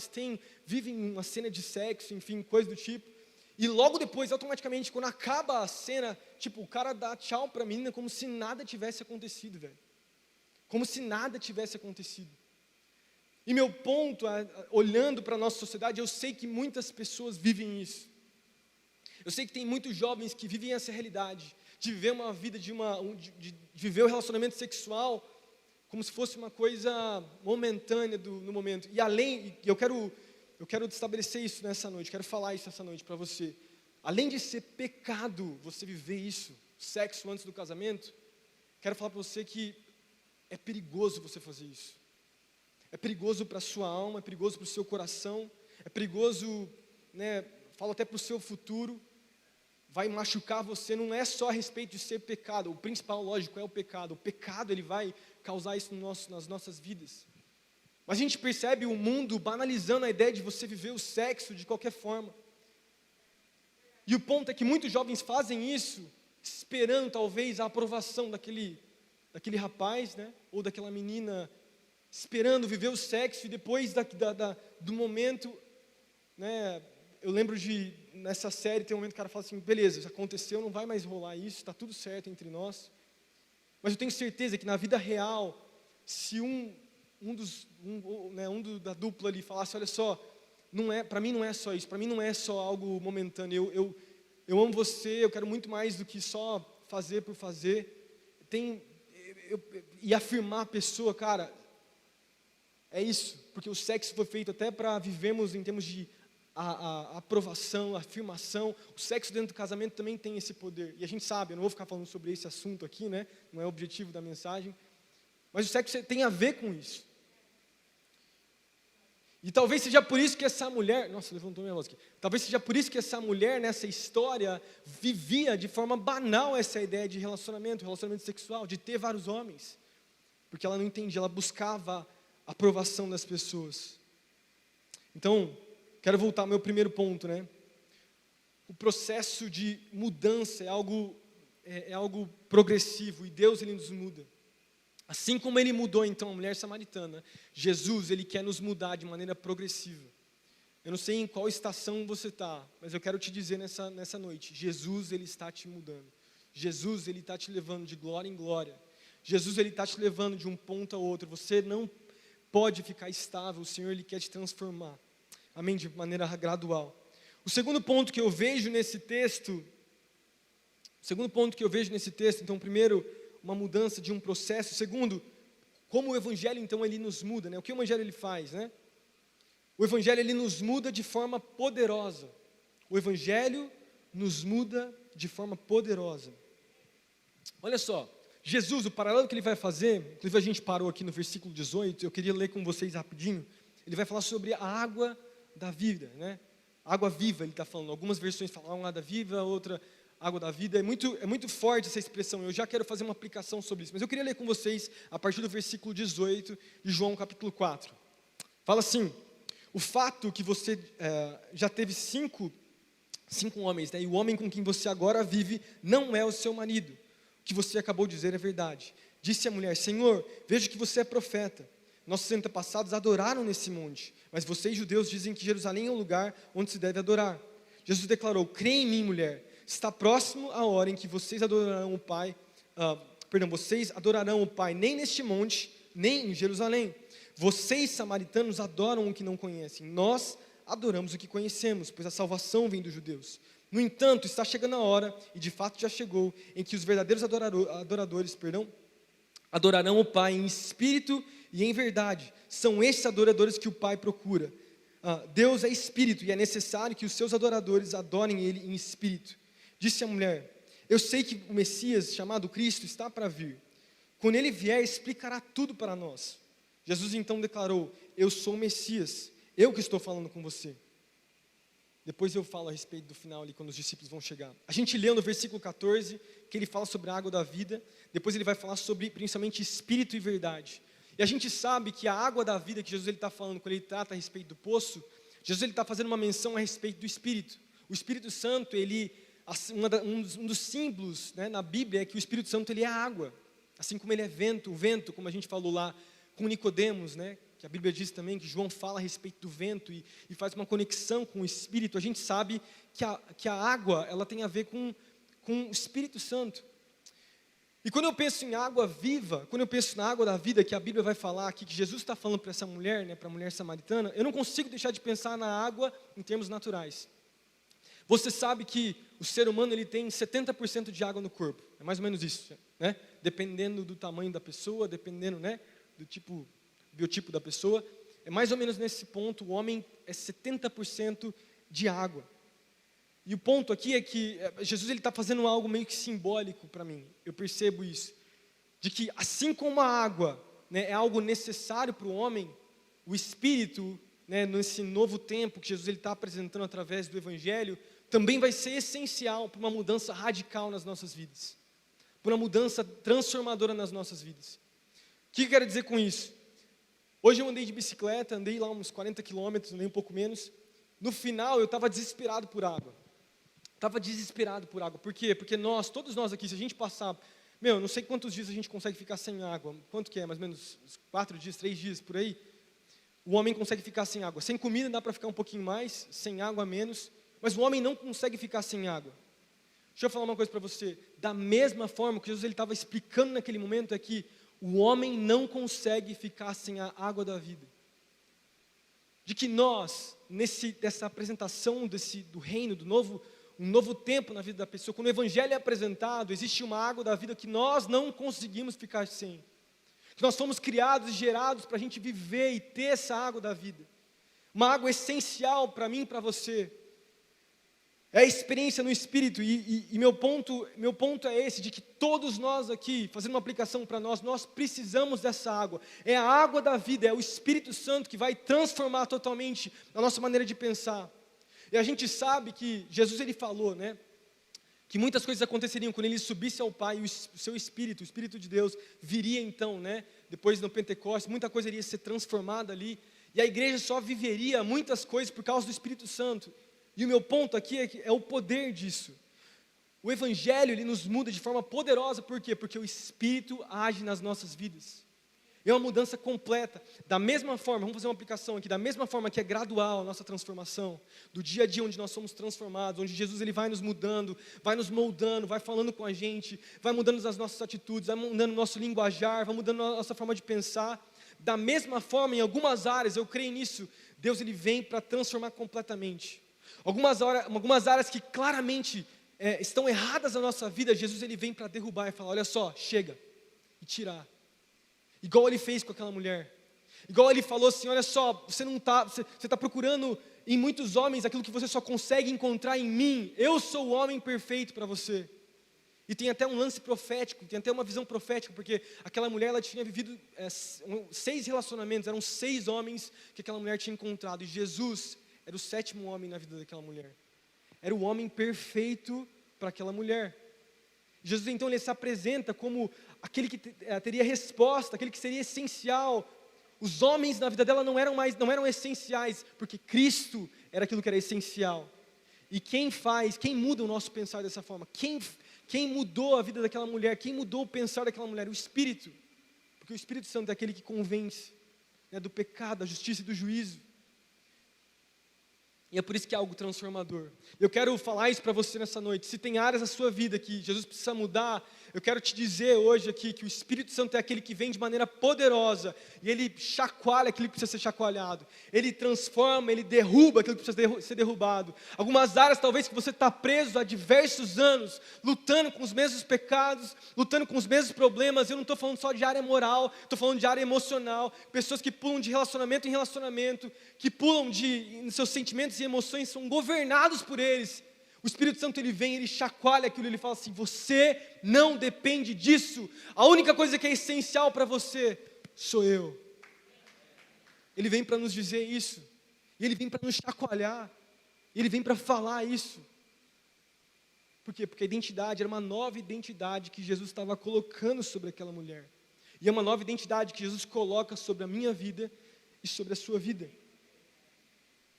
vivem uma cena de sexo, enfim, coisa do tipo. E logo depois, automaticamente, quando acaba a cena, tipo, o cara dá tchau pra menina como se nada tivesse acontecido, velho. Como se nada tivesse acontecido. E meu ponto, olhando para a nossa sociedade, eu sei que muitas pessoas vivem isso. Eu sei que tem muitos jovens que vivem essa realidade, de viver uma vida, de viver o relacionamento sexual como se fosse uma coisa momentânea no momento. E eu quero estabelecer isso nessa noite, quero falar isso essa noite para você. Além de ser pecado você viver isso, sexo antes do casamento, quero falar para você que é perigoso você fazer isso. É perigoso para a sua alma, é perigoso para o seu coração, é perigoso, né, falo até para o seu futuro, vai machucar você. Não é só a respeito de ser pecado, o principal, lógico, é o pecado. O pecado, ele vai causar isso nas nossas vidas. Mas a gente percebe o mundo banalizando a ideia de você viver o sexo de qualquer forma. E o ponto é que muitos jovens fazem isso, esperando talvez a aprovação daquele rapaz, né, ou daquela menina, esperando viver o sexo, e depois do momento, né, eu lembro nessa série, tem um momento que o cara fala assim, beleza, isso aconteceu, não vai mais rolar isso, está tudo certo entre nós. Mas eu tenho certeza que na vida real, se da dupla ali falasse, olha só, para mim não é só isso, para mim não é só algo momentâneo, eu amo você, eu quero muito mais do que só fazer por fazer, e afirmar a pessoa, cara, é isso, porque o sexo foi feito até para vivermos em termos de a aprovação, a afirmação. O sexo dentro do casamento também tem esse poder. E a gente sabe, eu não vou ficar falando sobre esse assunto aqui, né? Não é o objetivo da mensagem. Mas o sexo tem a ver com isso. E talvez seja por isso que essa mulher... Nossa, levantou minha voz aqui. Talvez seja por isso que essa mulher, nessa história, vivia de forma banal essa ideia de relacionamento sexual, de ter vários homens. Porque ela não entendia, ela buscava a aprovação das pessoas. Então, quero voltar ao meu primeiro ponto, né? O processo de mudança é algo progressivo, e Deus, Ele nos muda. Assim como Ele mudou, então, a mulher samaritana, Jesus, Ele quer nos mudar de maneira progressiva. Eu não sei em qual estação você está, mas eu quero te dizer nessa noite, Jesus, Ele está te mudando. Jesus, Ele está te levando de glória em glória. Jesus, Ele está te levando de um ponto a outro. Você não pode ficar estável, o Senhor, Ele quer te transformar. Amém? De maneira gradual. O segundo ponto que eu vejo nesse texto, então, primeiro, uma mudança de um processo. Segundo, como o Evangelho, então, ele nos muda, né? O que o Evangelho, ele faz, né? O Evangelho, ele nos muda de forma poderosa. O Evangelho nos muda de forma poderosa. Olha só, Jesus, o paralelo que ele vai fazer, inclusive a gente parou aqui no versículo 18, eu queria ler com vocês rapidinho. Ele vai falar sobre a água da vida, né? Água viva, ele está falando. Algumas versões falam água viva, outra água da vida. É muito forte essa expressão. Eu já quero fazer uma aplicação sobre isso. Mas eu queria ler com vocês a partir do versículo 18 de João capítulo 4. Fala assim: o fato que você já teve cinco homens, né? E o homem com quem você agora vive não é o seu marido. O que você acabou de dizer é verdade. Disse a mulher: Senhor, vejo que você é profeta. Nossos antepassados adoraram nesse monte, mas vocês, judeus, dizem que Jerusalém é o lugar onde se deve adorar. Jesus declarou: crê em mim, mulher. Está próximo a hora em que vocês adorarão o Pai. Vocês adorarão o Pai nem neste monte, nem em Jerusalém. Vocês, samaritanos, adoram o que não conhecem. Nós adoramos o que conhecemos, pois a salvação vem dos judeus. No entanto, está chegando a hora, e de fato já chegou, em que os verdadeiros adoradores adorarão o Pai em espírito e em verdade. São estes adoradores que o Pai procura. Deus é espírito, e é necessário que os seus adoradores adorem Ele em espírito. Disse a mulher: eu sei que o Messias, chamado Cristo, está para vir. Quando Ele vier, explicará tudo para nós. Jesus então declarou: eu sou o Messias, eu que estou falando com você. Depois eu falo a respeito do final ali, quando os discípulos vão chegar. A gente leu no versículo 14, que ele fala sobre a água da vida. Depois ele vai falar sobre, principalmente, espírito e verdade. E a gente sabe que a água da vida que Jesus está falando, quando ele trata a respeito do poço, Jesus está fazendo uma menção a respeito do Espírito. O Espírito Santo, um dos símbolos, né, na Bíblia é que o Espírito Santo, ele é água. Assim como ele é vento, o vento, como a gente falou lá com Nicodemos, né, que a Bíblia diz também, que João fala a respeito do vento e faz uma conexão com o Espírito. A gente sabe que a água, ela tem a ver com o Espírito Santo. E quando eu penso em água viva, quando eu penso na água da vida, que a Bíblia vai falar aqui, que Jesus está falando para essa mulher, né, para a mulher samaritana, eu não consigo deixar de pensar na água em termos naturais. Você sabe que o ser humano, ele tem 70% de água no corpo, é mais ou menos isso, né? Dependendo do tamanho da pessoa, dependendo, né, do biotipo da pessoa, é mais ou menos nesse ponto. O homem é 70% de água. E o ponto aqui é que Jesus está fazendo algo meio que simbólico para mim. Eu percebo isso. De que assim como a água, né, é algo necessário para o homem, o Espírito, né, nesse novo tempo que Jesus está apresentando através do Evangelho, também vai ser essencial para uma mudança radical nas nossas vidas. Para uma mudança transformadora nas nossas vidas. O que eu quero dizer com isso? Hoje eu andei de bicicleta, andei lá uns 40 quilômetros, andei um pouco menos. No final eu estava desesperado por água. Por quê? Porque todos nós aqui, se a gente passar, não sei quantos dias a gente consegue ficar sem água. Quanto que é? Mais ou menos 4 dias, 3 dias, por aí. O homem consegue ficar sem água. Sem comida dá para ficar um pouquinho mais, sem água menos. Mas o homem não consegue ficar sem água. Deixa eu falar uma coisa para você. Da mesma forma que Jesus estava explicando naquele momento, é que o homem não consegue ficar sem a água da vida. De que nós, dessa apresentação do reino, um novo tempo na vida da pessoa, quando o Evangelho é apresentado, existe uma água da vida que nós não conseguimos ficar sem. Que nós fomos criados e gerados para a gente viver e ter essa água da vida. uma água essencial para mim e para você. É a experiência no Espírito, e meu ponto é esse, de que todos nós aqui, fazendo uma aplicação para nós precisamos dessa água. É a água da vida, é o Espírito Santo que vai transformar totalmente a nossa maneira de pensar. E a gente sabe que Jesus, ele falou, né, que muitas coisas aconteceriam quando ele subisse ao Pai, e o seu Espírito, o Espírito de Deus, viria então, né, depois do Pentecostes, muita coisa iria ser transformada ali, e a igreja só viveria muitas coisas por causa do Espírito Santo. E o meu ponto aqui é o poder disso. O Evangelho, ele nos muda de forma poderosa, por quê? Porque o Espírito age nas nossas vidas. É uma mudança completa. Da mesma forma, vamos fazer uma aplicação aqui, da mesma forma que é gradual a nossa transformação, do dia a dia onde nós somos transformados, onde Jesus, ele vai nos mudando, vai nos moldando, vai falando com a gente, vai mudando as nossas atitudes, vai mudando o nosso linguajar, vai mudando a nossa forma de pensar. Da mesma forma, em algumas áreas, eu creio nisso, Deus, ele vem para transformar completamente. Algumas áreas que claramente estão erradas na nossa vida, Jesus, ele vem para derrubar e falar, olha só, chega, e tirar. Igual ele fez com aquela mulher. Igual ele falou assim, olha só, você está procurando em muitos homens aquilo que você só consegue encontrar em mim. Eu sou o homem perfeito para você. E tem até um lance profético, tem até uma visão profética, porque aquela mulher, ela tinha vivido 6 relacionamentos, eram 6 homens que aquela mulher tinha encontrado, e Jesus era o 7º homem na vida daquela mulher. Era o homem perfeito para aquela mulher. Jesus, então, ele se apresenta como aquele que teria resposta, aquele que seria essencial. Os homens na vida dela não eram essenciais, porque Cristo era aquilo que era essencial. E quem muda o nosso pensar dessa forma? Quem mudou a vida daquela mulher? Quem mudou o pensar daquela mulher? O Espírito. Porque o Espírito Santo é aquele que convence, né, do pecado, da justiça e do juízo. E é por isso que é algo transformador. Eu quero falar isso para você nessa noite. Se tem áreas da sua vida que Jesus precisa mudar, eu quero te dizer hoje aqui que o Espírito Santo é aquele que vem de maneira poderosa e ele chacoalha aquilo que precisa ser chacoalhado. Ele transforma, ele derruba aquilo que precisa ser derrubado. Algumas áreas talvez que você está preso há diversos anos, lutando com os mesmos pecados, lutando com os mesmos problemas. Eu não estou falando só de área moral, estou falando de área emocional. Pessoas que pulam de relacionamento em relacionamento, que pulam de seus sentimentos e emoções, são governados por eles. O Espírito Santo, ele vem, ele chacoalha aquilo, ele fala assim, você não depende disso, a única coisa que é essencial para você, sou eu. Ele vem para nos dizer isso, e ele vem para nos chacoalhar, e ele vem para falar isso. Por quê? Porque a identidade era uma nova identidade que Jesus estava colocando sobre aquela mulher, e é uma nova identidade que Jesus coloca sobre a minha vida e sobre a sua vida.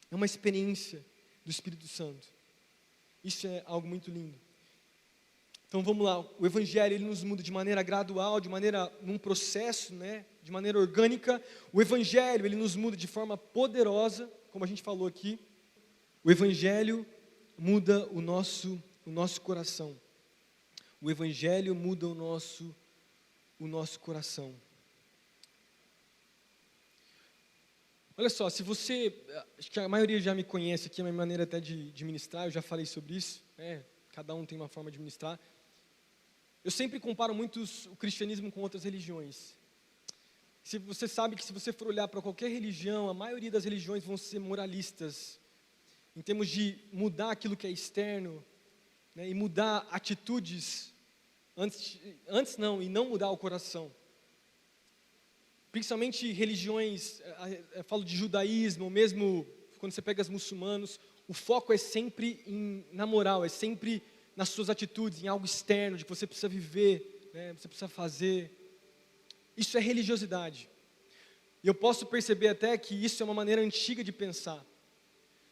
É uma experiência do Espírito Santo. Isso é algo muito lindo. Então vamos lá, o Evangelho, ele nos muda de maneira gradual, num processo, né, de maneira orgânica. O Evangelho, ele nos muda de forma poderosa, como a gente falou aqui. O Evangelho muda o nosso coração. O Evangelho muda o nosso coração. Olha só, se você, acho que a maioria já me conhece aqui, a minha maneira até de ministrar, eu já falei sobre isso, né? Cada um tem uma forma de ministrar. Eu sempre comparo muito o cristianismo com outras religiões. Você sabe que se você for olhar para qualquer religião, a maioria das religiões vão ser moralistas, em termos de mudar aquilo que é externo, né? E mudar atitudes, e não mudar o coração. Principalmente religiões, eu falo de judaísmo, ou mesmo quando você pega os muçulmanos, o foco é sempre na moral, é sempre nas suas atitudes, em algo externo, de que você precisa viver, né, você precisa fazer. Isso é religiosidade. E eu posso perceber até que isso é uma maneira antiga de pensar.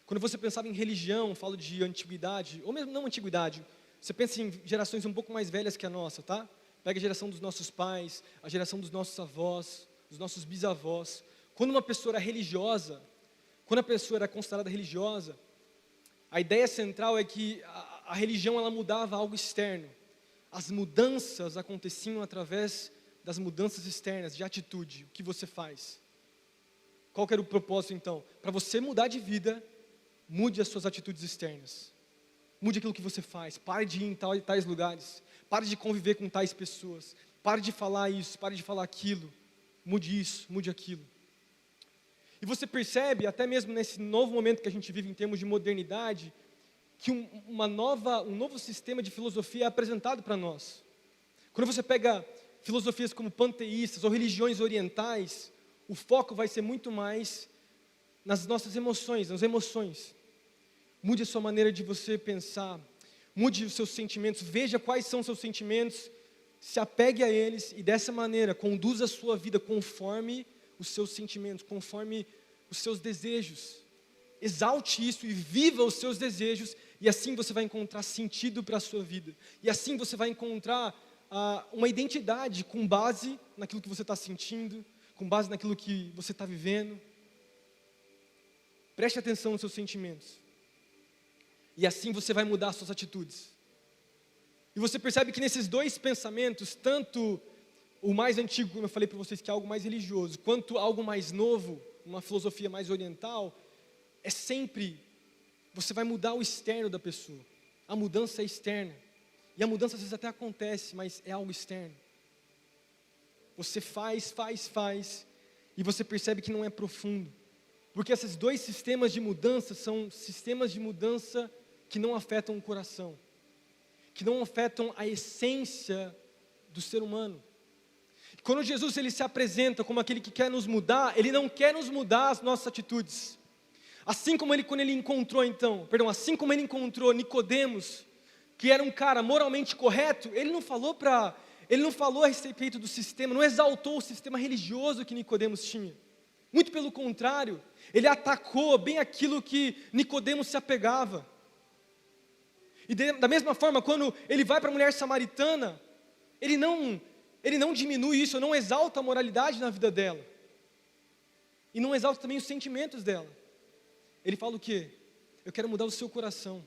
Quando você pensava em religião, falo de antiguidade, ou mesmo não antiguidade, você pensa em gerações um pouco mais velhas que a nossa, tá? Pega a geração dos nossos pais, a geração dos nossos avós, dos nossos bisavós. Quando uma pessoa era religiosa, quando a pessoa era considerada religiosa, a ideia central é que a religião, ela mudava algo externo. As mudanças aconteciam através das mudanças externas, de atitude, o que você faz. Qual que era o propósito então? Para você mudar de vida, mude as suas atitudes externas. Mude aquilo que você faz, pare de ir em tais lugares, pare de conviver com tais pessoas, pare de falar isso, pare de falar aquilo. Mude isso, mude aquilo. E você percebe, até mesmo nesse novo momento que a gente vive em termos de modernidade, que um novo sistema de filosofia é apresentado para nós. Quando você pega filosofias como panteístas ou religiões orientais, o foco vai ser muito mais nas nossas emoções, nas emoções. Mude a sua maneira de você pensar, mude os seus sentimentos, veja quais são os seus sentimentos, se apegue a eles e dessa maneira conduza a sua vida conforme os seus sentimentos, conforme os seus desejos. Exalte isso e viva os seus desejos e assim você vai encontrar sentido para a sua vida. E assim você vai encontrar uma identidade com base naquilo que você está sentindo, com base naquilo que você está vivendo. Preste atenção nos seus sentimentos. E assim você vai mudar as suas atitudes. E você percebe que nesses dois pensamentos, tanto o mais antigo, como eu falei para vocês, que é algo mais religioso, quanto algo mais novo, uma filosofia mais oriental, é sempre, você vai mudar o externo da pessoa. A mudança é externa. E a mudança às vezes até acontece, mas é algo externo. Você faz, e você percebe que não é profundo. Porque esses dois sistemas de mudança são sistemas de mudança que não afetam o coração, que não afetam a essência do ser humano. Quando Jesus ele se apresenta como aquele que quer nos mudar, ele não quer nos mudar as nossas atitudes. Assim como quando ele encontrou Nicodemos, que era um cara moralmente correto, ele não falou a respeito do sistema, não exaltou o sistema religioso que Nicodemos tinha. Muito pelo contrário, ele atacou bem aquilo que Nicodemos se apegava. E da mesma forma, quando ele vai para a mulher samaritana, ele não diminui isso, não exalta a moralidade na vida dela. E não exalta também os sentimentos dela. Ele fala o quê? Eu quero mudar o seu coração.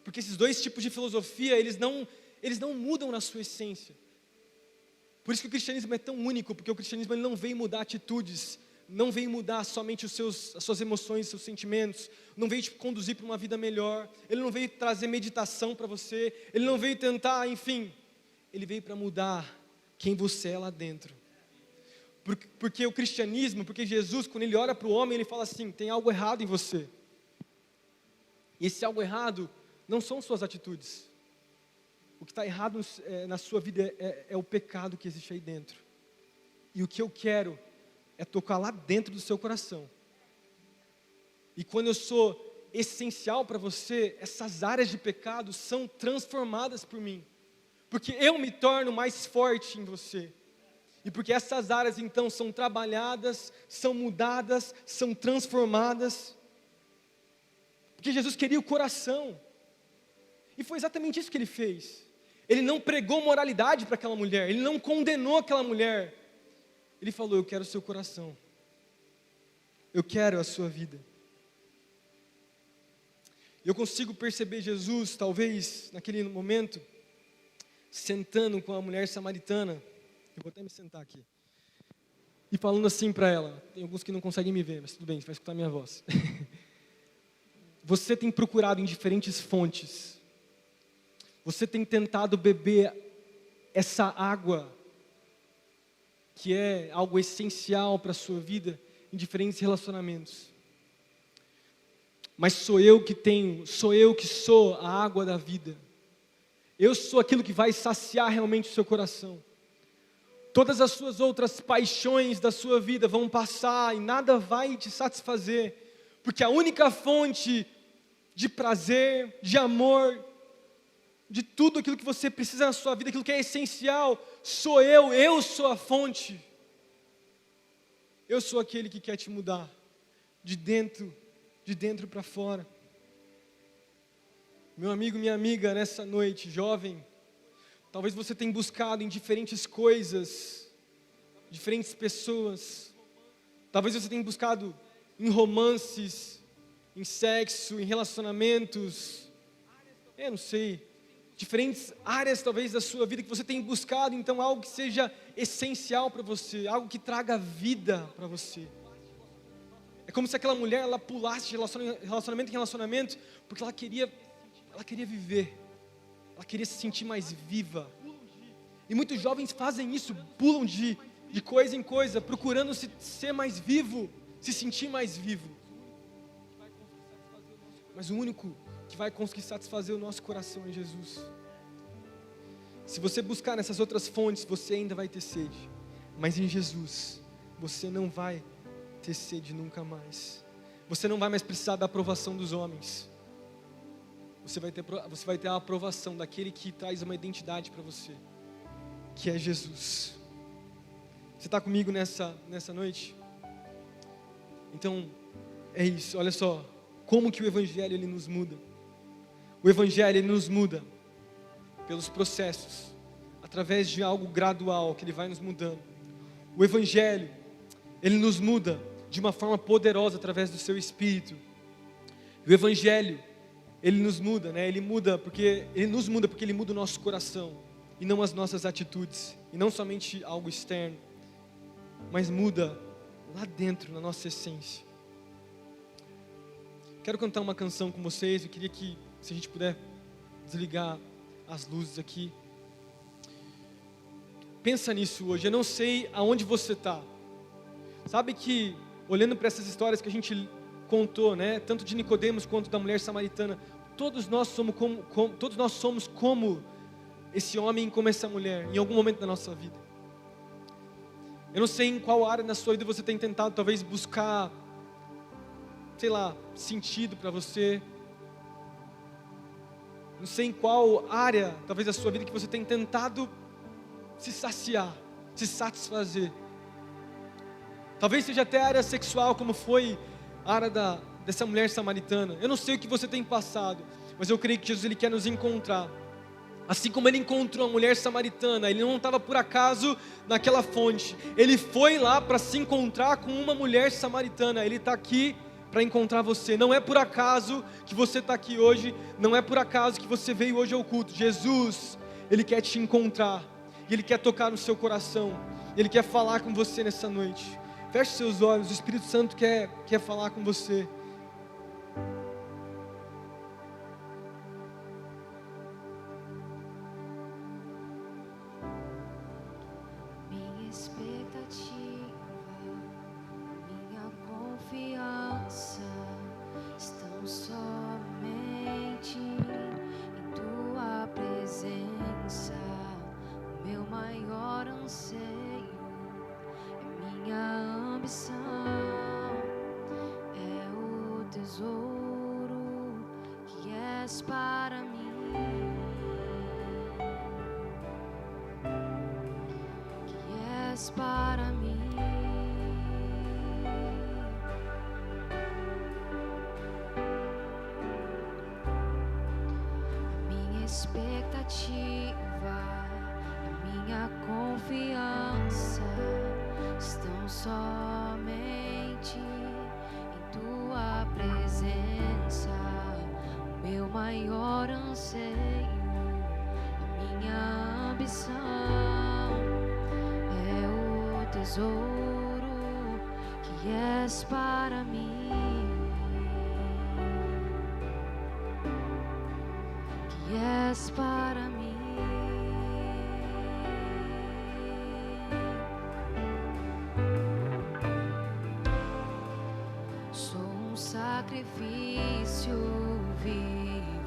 Porque esses dois tipos de filosofia, eles não mudam na sua essência. Por isso que o cristianismo é tão único, porque o cristianismo ele não vem mudar atitudes, não vem mudar somente as suas emoções, seus sentimentos, não veio te conduzir para uma vida melhor, ele não veio trazer meditação para você, ele não veio tentar, enfim, ele veio para mudar quem você é lá dentro. Porque o cristianismo, porque Jesus, quando ele olha para o homem, ele fala assim, tem algo errado em você. E esse algo errado não são suas atitudes. O que está errado na sua vida é o pecado que existe aí dentro. E o que eu quero é tocar lá dentro do seu coração. E quando eu sou essencial para você, essas áreas de pecado são transformadas por mim. Porque eu me torno mais forte em você. E porque essas áreas então são trabalhadas, são mudadas, são transformadas. Porque Jesus queria o coração. E foi exatamente isso que ele fez. Ele não pregou moralidade para aquela mulher, ele não condenou aquela mulher. Ele falou, eu quero o seu coração. Eu quero a sua vida. Eu consigo perceber Jesus, talvez, naquele momento, sentando com a mulher samaritana. Eu vou até me sentar aqui. E falando assim para ela, tem alguns que não conseguem me ver, mas tudo bem, você vai escutar a minha voz. Você tem procurado em diferentes fontes. Você tem tentado beber essa água, que é algo essencial para a sua vida, em diferentes relacionamentos. Mas sou eu que sou a água da vida. Eu sou aquilo que vai saciar realmente o seu coração. Todas as suas outras paixões da sua vida vão passar e nada vai te satisfazer, porque a única fonte de prazer, de amor, de tudo aquilo que você precisa na sua vida, aquilo que é essencial, sou eu sou a fonte. Eu sou aquele que quer te mudar, de dentro para fora. Meu amigo, minha amiga, nessa noite, jovem, talvez você tenha buscado em diferentes coisas, diferentes pessoas. Talvez você tenha buscado em romances, em sexo, em relacionamentos, eu não sei, diferentes áreas talvez da sua vida que você tem buscado, então algo que seja essencial para você, algo que traga vida para você. É como se aquela mulher, ela pulasse de relacionamento em relacionamento, porque ela queria viver, ela queria se sentir mais viva. E muitos jovens fazem isso, pulam de de coisa em coisa, procurando ser mais vivo, se sentir mais vivo. Mas o único que vai conseguir satisfazer o nosso coração é Jesus. Se você buscar nessas outras fontes, você ainda vai ter sede. Mas em Jesus, você não vai ter sede nunca mais. Você não vai mais precisar da aprovação dos homens. Você vai ter a aprovação daquele que traz uma identidade para você, que é Jesus. Você está comigo nessa noite? Então, é isso, olha só, como que o Evangelho ele nos muda. O Evangelho ele nos muda pelos processos, através de algo gradual que ele vai nos mudando. O Evangelho, ele nos muda de uma forma poderosa através do seu Espírito. O Evangelho, ele nos muda, né? Ele nos muda porque ele muda o nosso coração e não as nossas atitudes, e não somente algo externo, mas muda lá dentro, na nossa essência. Quero cantar uma canção com vocês. Eu queria que, se a gente puder desligar as luzes aqui. Pensa nisso hoje. Eu não sei aonde você está. Sabe que, olhando para essas histórias que a gente contou, né, tanto de Nicodemos quanto da mulher samaritana, todos nós somos como esse homem, como essa mulher, em algum momento da nossa vida. Eu não sei em qual área da sua vida você tem tentado talvez buscar, sei lá, sentido para você. Não sei em qual área, talvez da sua vida, que você tem tentado se saciar, se satisfazer. Talvez seja até a área sexual, como foi a área dessa mulher samaritana. Eu não sei o que você tem passado, mas eu creio que Jesus ele quer nos encontrar. Assim como ele encontrou a mulher samaritana, ele não estava por acaso naquela fonte. Ele foi lá para se encontrar com uma mulher samaritana. Ele está aqui para encontrar você. Não é por acaso que você está aqui hoje. Não é por acaso que você veio hoje ao culto. Jesus, ele quer te encontrar. E ele quer tocar no seu coração. Ele quer falar com você nessa noite. Feche seus olhos. O Espírito Santo quer falar com você. Para mim, a minha expectativa, a minha confiança estão somente em tua presença. O meu maior anseio, a minha ambição, tesouro que és para mim, que és para mim. Sou um sacrifício vivo,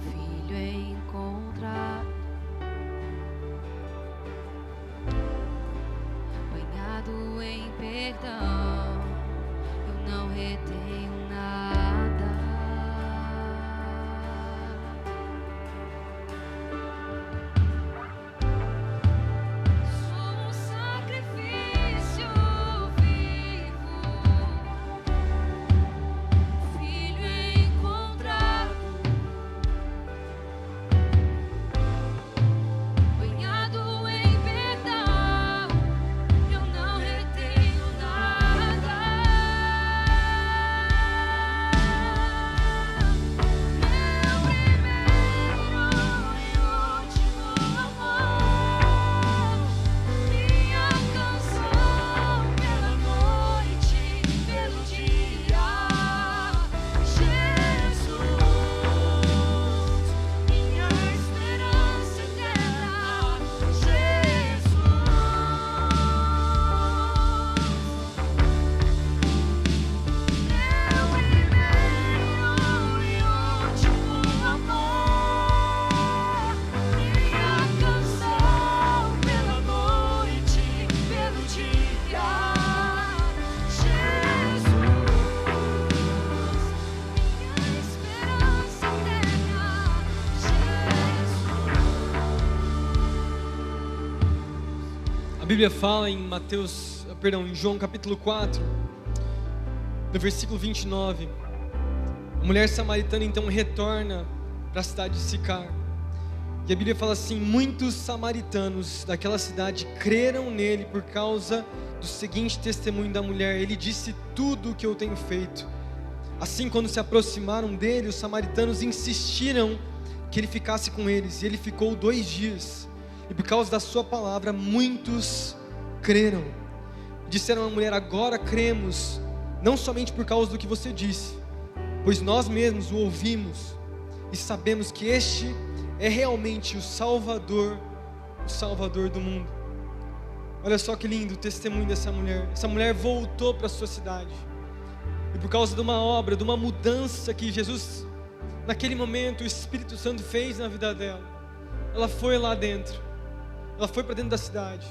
filho encontrado, em perdão, eu não retenho nada. Sou um sacrifício vivo, Bíblia fala em em João capítulo 4, no versículo 29, a mulher samaritana então retorna para a cidade de Sicar. E a Bíblia fala assim: muitos samaritanos daquela cidade creram nele por causa do seguinte testemunho da mulher: ele disse tudo o que eu tenho feito. Assim, quando se aproximaram dele, os samaritanos insistiram que ele ficasse com eles, e ele ficou 2 dias, e por causa da sua palavra, muitos creram. Disseram à mulher: agora cremos, não somente por causa do que você disse, pois nós mesmos o ouvimos, e sabemos que este é realmente o Salvador do mundo. Olha só que lindo o testemunho dessa mulher. Essa mulher voltou para a sua cidade, e por causa de uma obra, de uma mudança que Jesus, naquele momento, o Espírito Santo fez na vida dela, ela foi lá dentro, ela foi para dentro da cidade,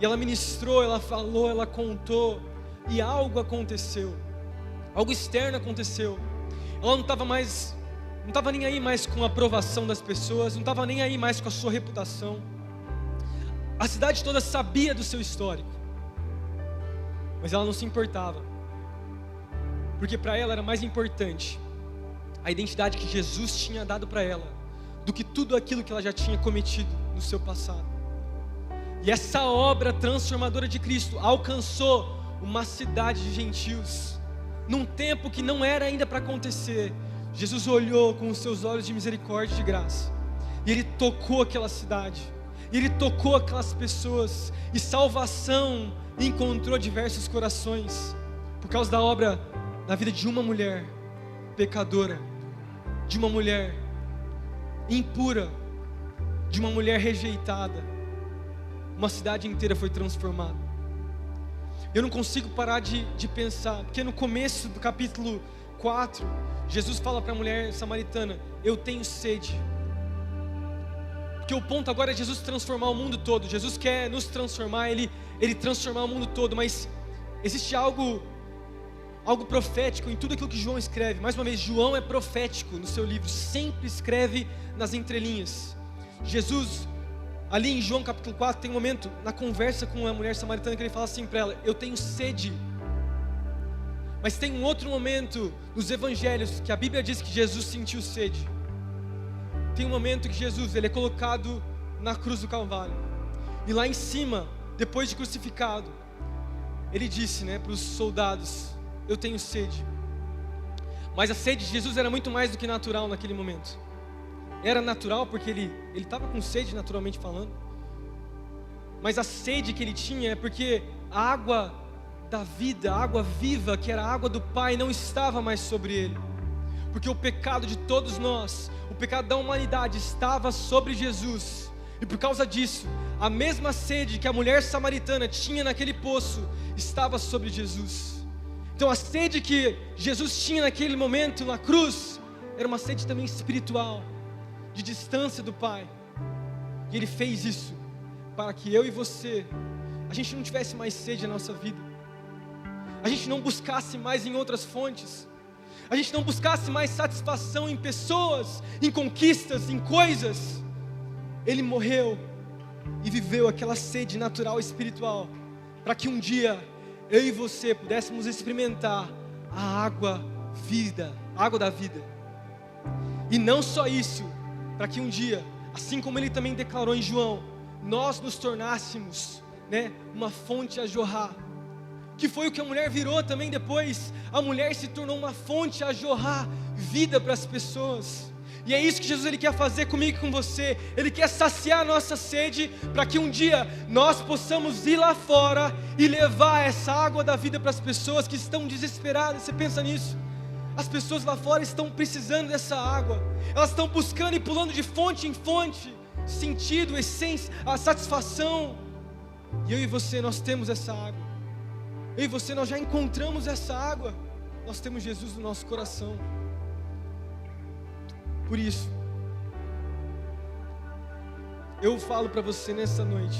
e ela ministrou, ela falou, ela contou, e algo aconteceu, algo externo aconteceu. Ela não estava nem aí mais com a aprovação das pessoas, não estava nem aí mais com a sua reputação. A cidade toda sabia do seu histórico, mas ela não se importava, porque para ela era mais importante a identidade que Jesus tinha dado para ela do que tudo aquilo que ela já tinha cometido no seu passado. E essa obra transformadora de Cristo alcançou uma cidade de gentios, num tempo que não era ainda para acontecer. Jesus olhou com os seus olhos de misericórdia e de graça, e Ele tocou aquela cidade, e Ele tocou aquelas pessoas, e salvação encontrou diversos corações, por causa da obra na vida de uma mulher pecadora, de uma mulher impura, de uma mulher rejeitada. Uma cidade inteira foi transformada. Eu não consigo parar de pensar, porque no começo do capítulo 4, Jesus fala para a mulher samaritana: eu tenho sede. Porque o ponto agora é Jesus transformar o mundo todo. Jesus quer nos transformar, Ele transformar o mundo todo, mas existe algo profético em tudo aquilo que João escreve. Mais uma vez, João é profético no seu livro, sempre escreve nas entrelinhas. Jesus, ali em João capítulo 4, tem um momento na conversa com a mulher samaritana que ele fala assim para ela: eu tenho sede. Mas tem um outro momento nos evangelhos que a Bíblia diz que Jesus sentiu sede. Tem um momento que Jesus, ele é colocado na cruz do Calvário, e lá em cima, depois de crucificado, ele disse, para os soldados: eu tenho sede. Mas a sede de Jesus era muito mais do que natural naquele momento. Era natural porque ele estava com sede, naturalmente falando, mas a sede que ele tinha é porque a água da vida, a água viva, que era a água do Pai, não estava mais sobre ele, porque o pecado de todos nós, o pecado da humanidade estava sobre Jesus, e por causa disso, a mesma sede que a mulher samaritana tinha naquele poço, estava sobre Jesus. Então a sede que Jesus tinha naquele momento na cruz, era uma sede também espiritual, de distância do Pai, e Ele fez isso, para que eu e você, a gente não tivesse mais sede na nossa vida, a gente não buscasse mais em outras fontes, a gente não buscasse mais satisfação em pessoas, em conquistas, em coisas. Ele morreu e viveu aquela sede natural espiritual, para que um dia eu e você pudéssemos experimentar a água da vida. E não só isso, para que um dia, assim como ele também declarou em João, nós nos tornássemos, uma fonte a jorrar. Que foi o que a mulher virou também depois. A mulher se tornou uma fonte a jorrar vida para as pessoas. E é isso que Jesus ele quer fazer comigo e com você. Ele quer saciar a nossa sede, para que um dia nós possamos ir lá fora e levar essa água da vida para as pessoas que estão desesperadas. Você pensa nisso? As pessoas lá fora estão precisando dessa água. Elas estão buscando e pulando de fonte em fonte sentido, essência, a satisfação. E eu e você, nós temos essa água. Eu e você, nós já encontramos essa água. Nós temos Jesus no nosso coração. Por isso, eu falo para você nessa noite,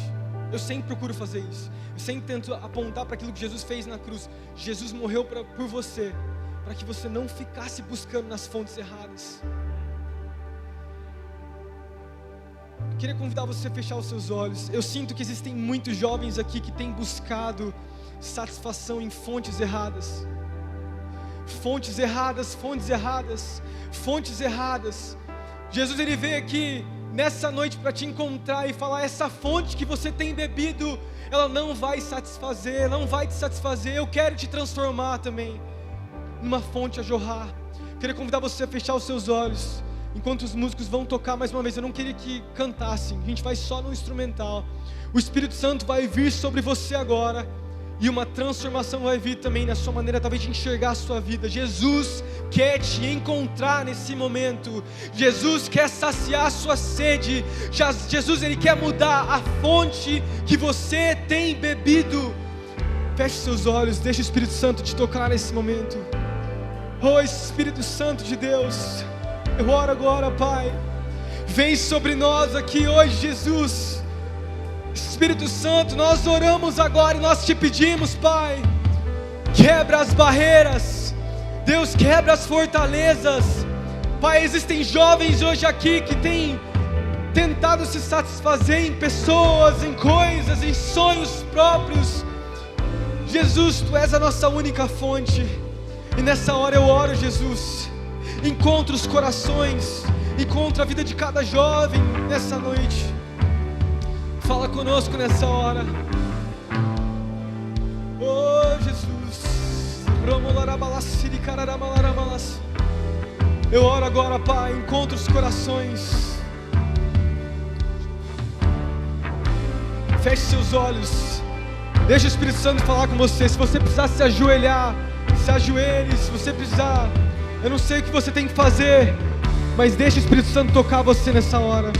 eu sempre procuro fazer isso, eu sempre tento apontar para aquilo que Jesus fez na cruz. Jesus morreu por você, para que você não ficasse buscando nas fontes erradas. queria convidar você a fechar os seus olhos. Eu sinto que existem muitos jovens aqui que têm buscado satisfação em fontes erradas. Fontes erradas, fontes erradas, fontes erradas. Jesus, Ele veio aqui nessa noite para te encontrar e falar: essa fonte que você tem bebido, ela não vai satisfazer, não vai te satisfazer. Eu quero te transformar também numa fonte a jorrar. Queria convidar você a fechar os seus olhos enquanto os músicos vão tocar mais uma vez. Eu não queria que cantassem, a gente vai só no instrumental. O Espírito Santo vai vir sobre você agora, e uma transformação vai vir também na sua maneira talvez de enxergar a sua vida. Jesus quer te encontrar nesse momento. Jesus quer saciar a sua sede. Jesus, Ele quer mudar a fonte que você tem bebido. Feche seus olhos, deixa o Espírito Santo te tocar nesse momento. Oh, Espírito Santo de Deus, eu oro agora, Pai. Vem sobre nós aqui hoje, Jesus. Espírito Santo, nós oramos agora e nós te pedimos, Pai, quebra as barreiras. Deus, quebra as fortalezas. Pai, existem jovens hoje aqui que têm tentado se satisfazer em pessoas, em coisas, em sonhos próprios. Jesus, Tu és a nossa única fonte. E nessa hora eu oro, Jesus, encontra os corações, encontra a vida de cada jovem nessa noite. Fala conosco nessa hora. Oh, Jesus. Eu oro agora, Pai, encontra os corações. Feche seus olhos. Deixa o Espírito Santo falar com você. Se você precisar se ajoelhar, se ajoelhe. Se você precisar, eu não sei o que você tem que fazer, mas deixa o Espírito Santo tocar você nessa hora.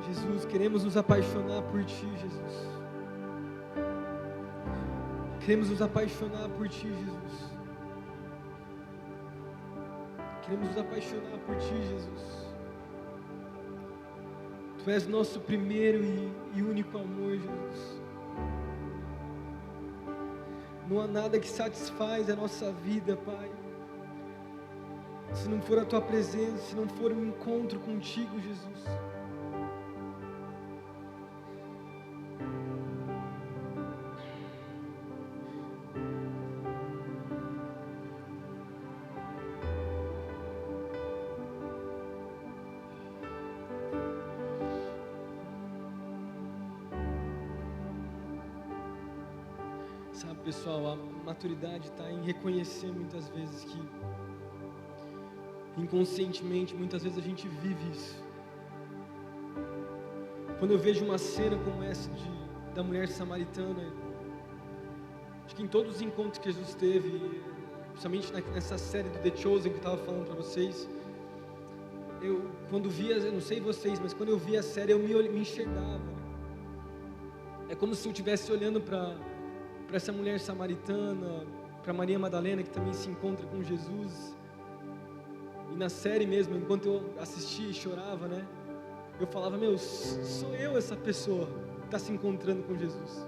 Jesus, queremos nos apaixonar por Ti, Jesus. Queremos nos apaixonar por Ti, Jesus. Queremos nos apaixonar por Ti, Jesus. Tu és nosso primeiro e único amor, Jesus. Não há nada que satisfaz a nossa vida, Pai, se não for a Tua presença, se não for um encontro contigo, Jesus. Sabe, pessoal, a maturidade está em reconhecer muitas vezes que inconscientemente, muitas vezes a gente vive isso. Quando eu vejo uma cena como essa da mulher samaritana, acho que em todos os encontros que Jesus teve, principalmente nessa série do The Chosen que eu estava falando para vocês, quando via, eu não sei vocês, mas quando eu via a série eu me enxergava. É como se eu estivesse olhando para essa mulher samaritana, para Maria Madalena, que também se encontra com Jesus. E na série mesmo, enquanto eu assistia e chorava, né? Eu falava, sou eu essa pessoa que está se encontrando com Jesus.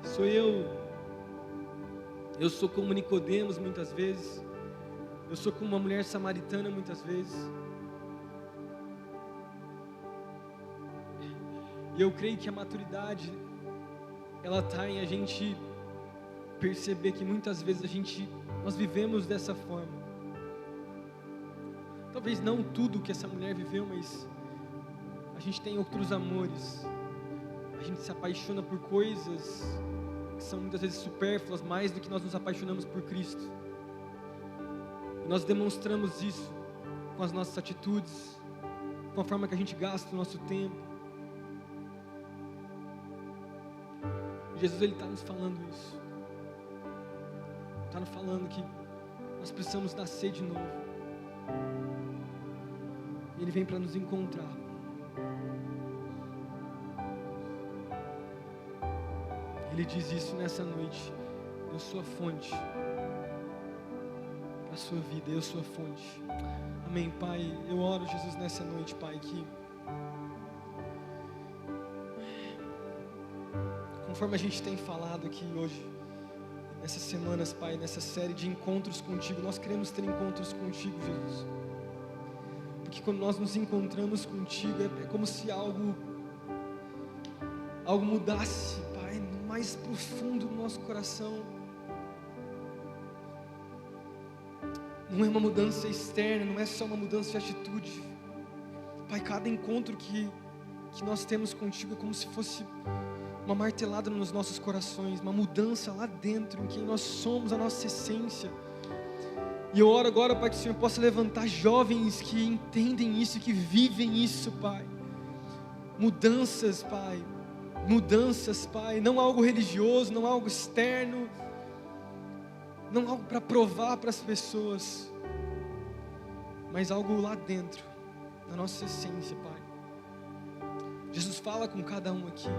Sou eu. Eu sou como Nicodemos muitas vezes. Eu sou como uma mulher samaritana muitas vezes. E eu creio que a maturidade, ela está em a gente perceber que muitas vezes nós vivemos dessa forma. Talvez não tudo que essa mulher viveu, mas a gente tem outros amores. A gente se apaixona por coisas que são muitas vezes supérfluas, mais do que nós nos apaixonamos por Cristo. E nós demonstramos isso com as nossas atitudes, com a forma que a gente gasta o nosso tempo. Jesus, Ele está nos falando isso. Está nos falando que nós precisamos nascer de novo. E Ele vem para nos encontrar. Ele diz isso nessa noite. Eu sou a fonte para a sua vida. Eu sou a fonte. Amém, Pai. Eu oro, Jesus, nessa noite, Pai, que conforme a gente tem falado aqui hoje, nessas semanas, Pai, nessa série de encontros contigo, nós queremos ter encontros contigo, Jesus. Porque quando nós nos encontramos contigo, é como se algo mudasse, Pai, no mais profundo do nosso coração. Não é uma mudança externa, não é só uma mudança de atitude. Pai, cada encontro que nós temos contigo é como se fosse uma martelada nos nossos corações, uma mudança lá dentro, em quem nós somos, a nossa essência. E eu oro agora, Pai, que o Senhor possa levantar jovens que entendem isso, que vivem isso, Pai. Mudanças, Pai. Mudanças, Pai. Não algo religioso, não algo externo, não algo para provar para as pessoas, mas algo lá dentro, na nossa essência, Pai. Jesus, fala com cada um aqui.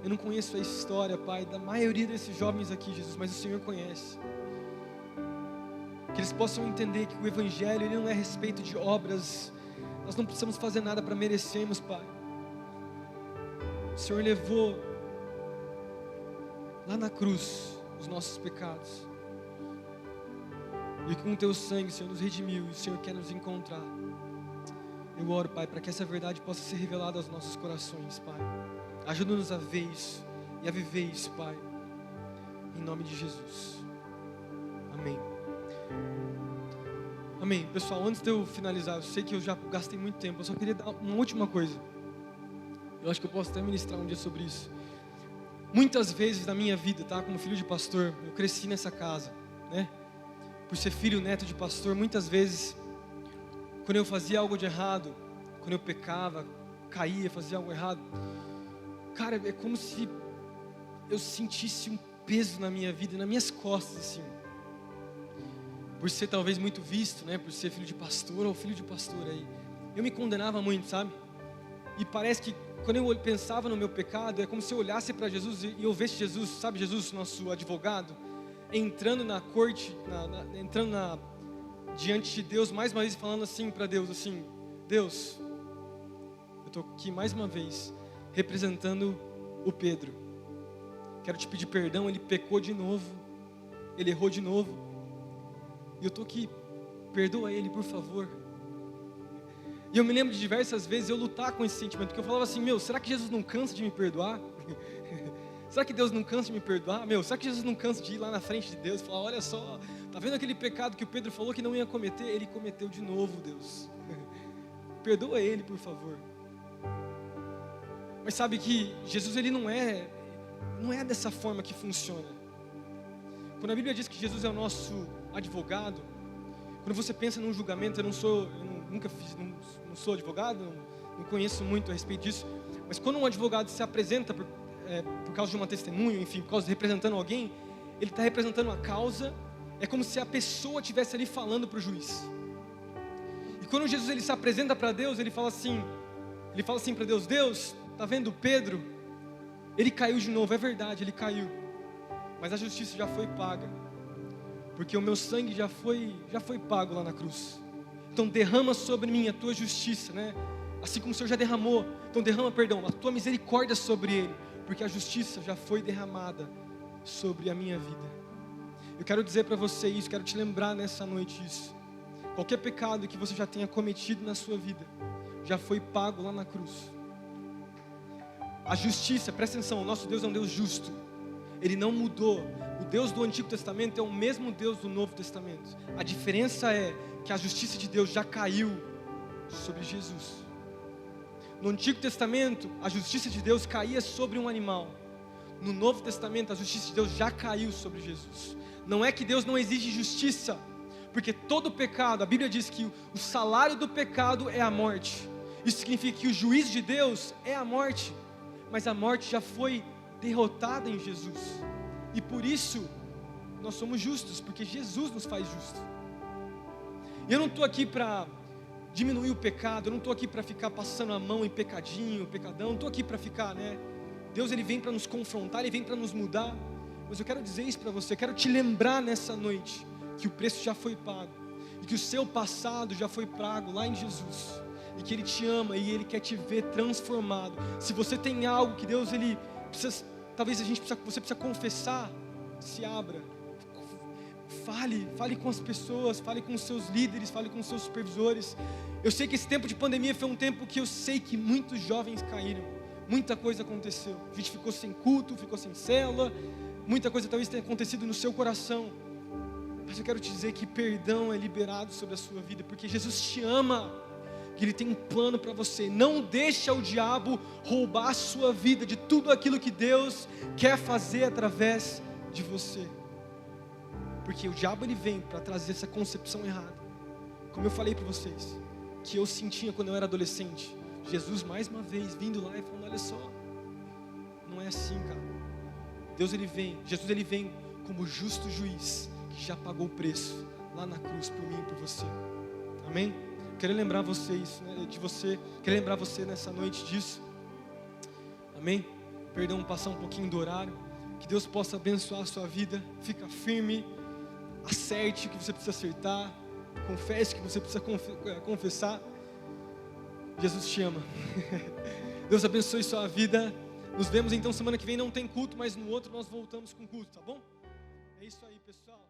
Eu não conheço a história, Pai, da maioria desses jovens aqui, Jesus, mas o Senhor conhece. Que eles possam entender que o Evangelho ele não é a respeito de obras. Nós não precisamos fazer nada para merecermos, Pai. O Senhor levou lá na cruz os nossos pecados. E com o Teu sangue, Senhor, nos redimiu e o Senhor quer nos encontrar. Eu oro, Pai, para que essa verdade possa ser revelada aos nossos corações, Pai. Ajuda-nos a ver isso e a viver isso, Pai. Em nome de Jesus. Amém. Amém. Pessoal, antes de eu finalizar, eu sei que eu já gastei muito tempo. Eu só queria dar uma última coisa. Eu acho que eu posso até ministrar um dia sobre isso. Muitas vezes na minha vida, tá? Como filho de pastor, eu cresci nessa casa, né? Por ser filho neto de pastor, muitas vezes, quando eu fazia algo de errado, quando eu pecava, caía, fazia algo errado, cara, é como se eu sentisse um peso na minha vida, nas minhas costas, assim. Por ser talvez muito visto, né? Por ser filho de pastor ou filho de pastor aí. Eu me condenava muito, sabe? E parece que quando eu pensava no meu pecado, é como se eu olhasse para Jesus e eu visse Jesus, sabe? Jesus, nosso advogado, entrando na corte, diante de Deus, mais uma vez falando assim para Deus, assim: Deus, eu estou aqui mais uma vez, representando o Pedro. Quero te pedir perdão, ele pecou de novo, ele errou de novo, e eu estou aqui, perdoa ele, por favor. E eu me lembro de diversas vezes eu lutar com esse sentimento, porque eu falava assim: será que Jesus não cansa de me perdoar? Será que Deus não cansa de me perdoar? Será que Jesus não cansa de ir lá na frente de Deus e falar: olha só, tá vendo aquele pecado que o Pedro falou que não ia cometer? Ele cometeu de novo, Deus. Perdoa ele, por favor. Mas sabe que Jesus, ele não é dessa forma que funciona. Quando a Bíblia diz que Jesus é o nosso advogado, quando você pensa num julgamento, não sou advogado, não conheço muito a respeito disso, mas quando um advogado se apresenta por causa de uma testemunha, enfim, por causa de representando alguém, ele está representando a causa, é como se a pessoa estivesse ali falando para o juiz. E quando Jesus ele se apresenta para Deus, ele fala assim para Deus: Deus, tá vendo Pedro? Ele caiu de novo, é verdade, ele caiu, mas a justiça já foi paga, porque o meu sangue já foi pago lá na cruz. Então derrama sobre mim a tua justiça, né? Assim como o Senhor já derramou, então derrama, perdão, a tua misericórdia sobre ele, porque a justiça já foi derramada sobre a minha vida. Eu quero dizer para você isso, quero te lembrar nessa noite isso. Qualquer pecado que você já tenha cometido na sua vida, já foi pago lá na cruz. A justiça, presta atenção, o nosso Deus é um Deus justo. Ele não mudou. O Deus do Antigo Testamento é o mesmo Deus do Novo Testamento. A diferença é que a justiça de Deus já caiu sobre Jesus. No Antigo Testamento, a justiça de Deus caía sobre um animal. No Novo Testamento, a justiça de Deus já caiu sobre Jesus. Não é que Deus não exige justiça, porque todo pecado, a Bíblia diz que o salário do pecado é a morte. Isso significa que o juízo de Deus é a morte, mas a morte já foi derrotada em Jesus. E por isso, nós somos justos, porque Jesus nos faz justos. E eu não estou aqui para diminuir o pecado, eu não estou aqui para ficar passando a mão em pecadinho, pecadão, não estou aqui para ficar, Deus ele vem para nos confrontar, ele vem para nos mudar, mas eu quero dizer isso para você, eu quero te lembrar nessa noite, que o preço já foi pago, e que o seu passado já foi pago lá em Jesus, e que Ele te ama, e Ele quer te ver transformado. Se você tem algo que Deus, Ele precisa, talvez você precisa confessar, se abra, fale com as pessoas, fale com os seus líderes, fale com os seus supervisores. Eu sei que esse tempo de pandemia foi um tempo que eu sei que muitos jovens caíram, muita coisa aconteceu, a gente ficou sem culto, ficou sem célula, muita coisa talvez tenha acontecido no seu coração, mas eu quero te dizer que perdão é liberado sobre a sua vida, porque Jesus te ama, que Ele tem um plano para você. Não deixa o diabo roubar a sua vida de tudo aquilo que Deus quer fazer através de você, porque o diabo ele vem para trazer essa concepção errada, como eu falei para vocês, que eu sentia quando eu era adolescente. Jesus mais uma vez vindo lá e falando: olha só, não é assim, cara. Jesus ele vem como justo juiz, que já pagou o preço lá na cruz por mim e por você. Amém? Quero lembrar vocês, quero lembrar você nessa noite disso. Amém? Perdão, passar um pouquinho do horário. Que Deus possa abençoar a sua vida. Fica firme, acerte o que você precisa acertar, confesse o que você precisa confessar. Jesus te ama. Deus abençoe sua vida. Nos vemos então semana que vem. Não tem culto, mas no outro nós voltamos com culto, tá bom? É isso aí, pessoal.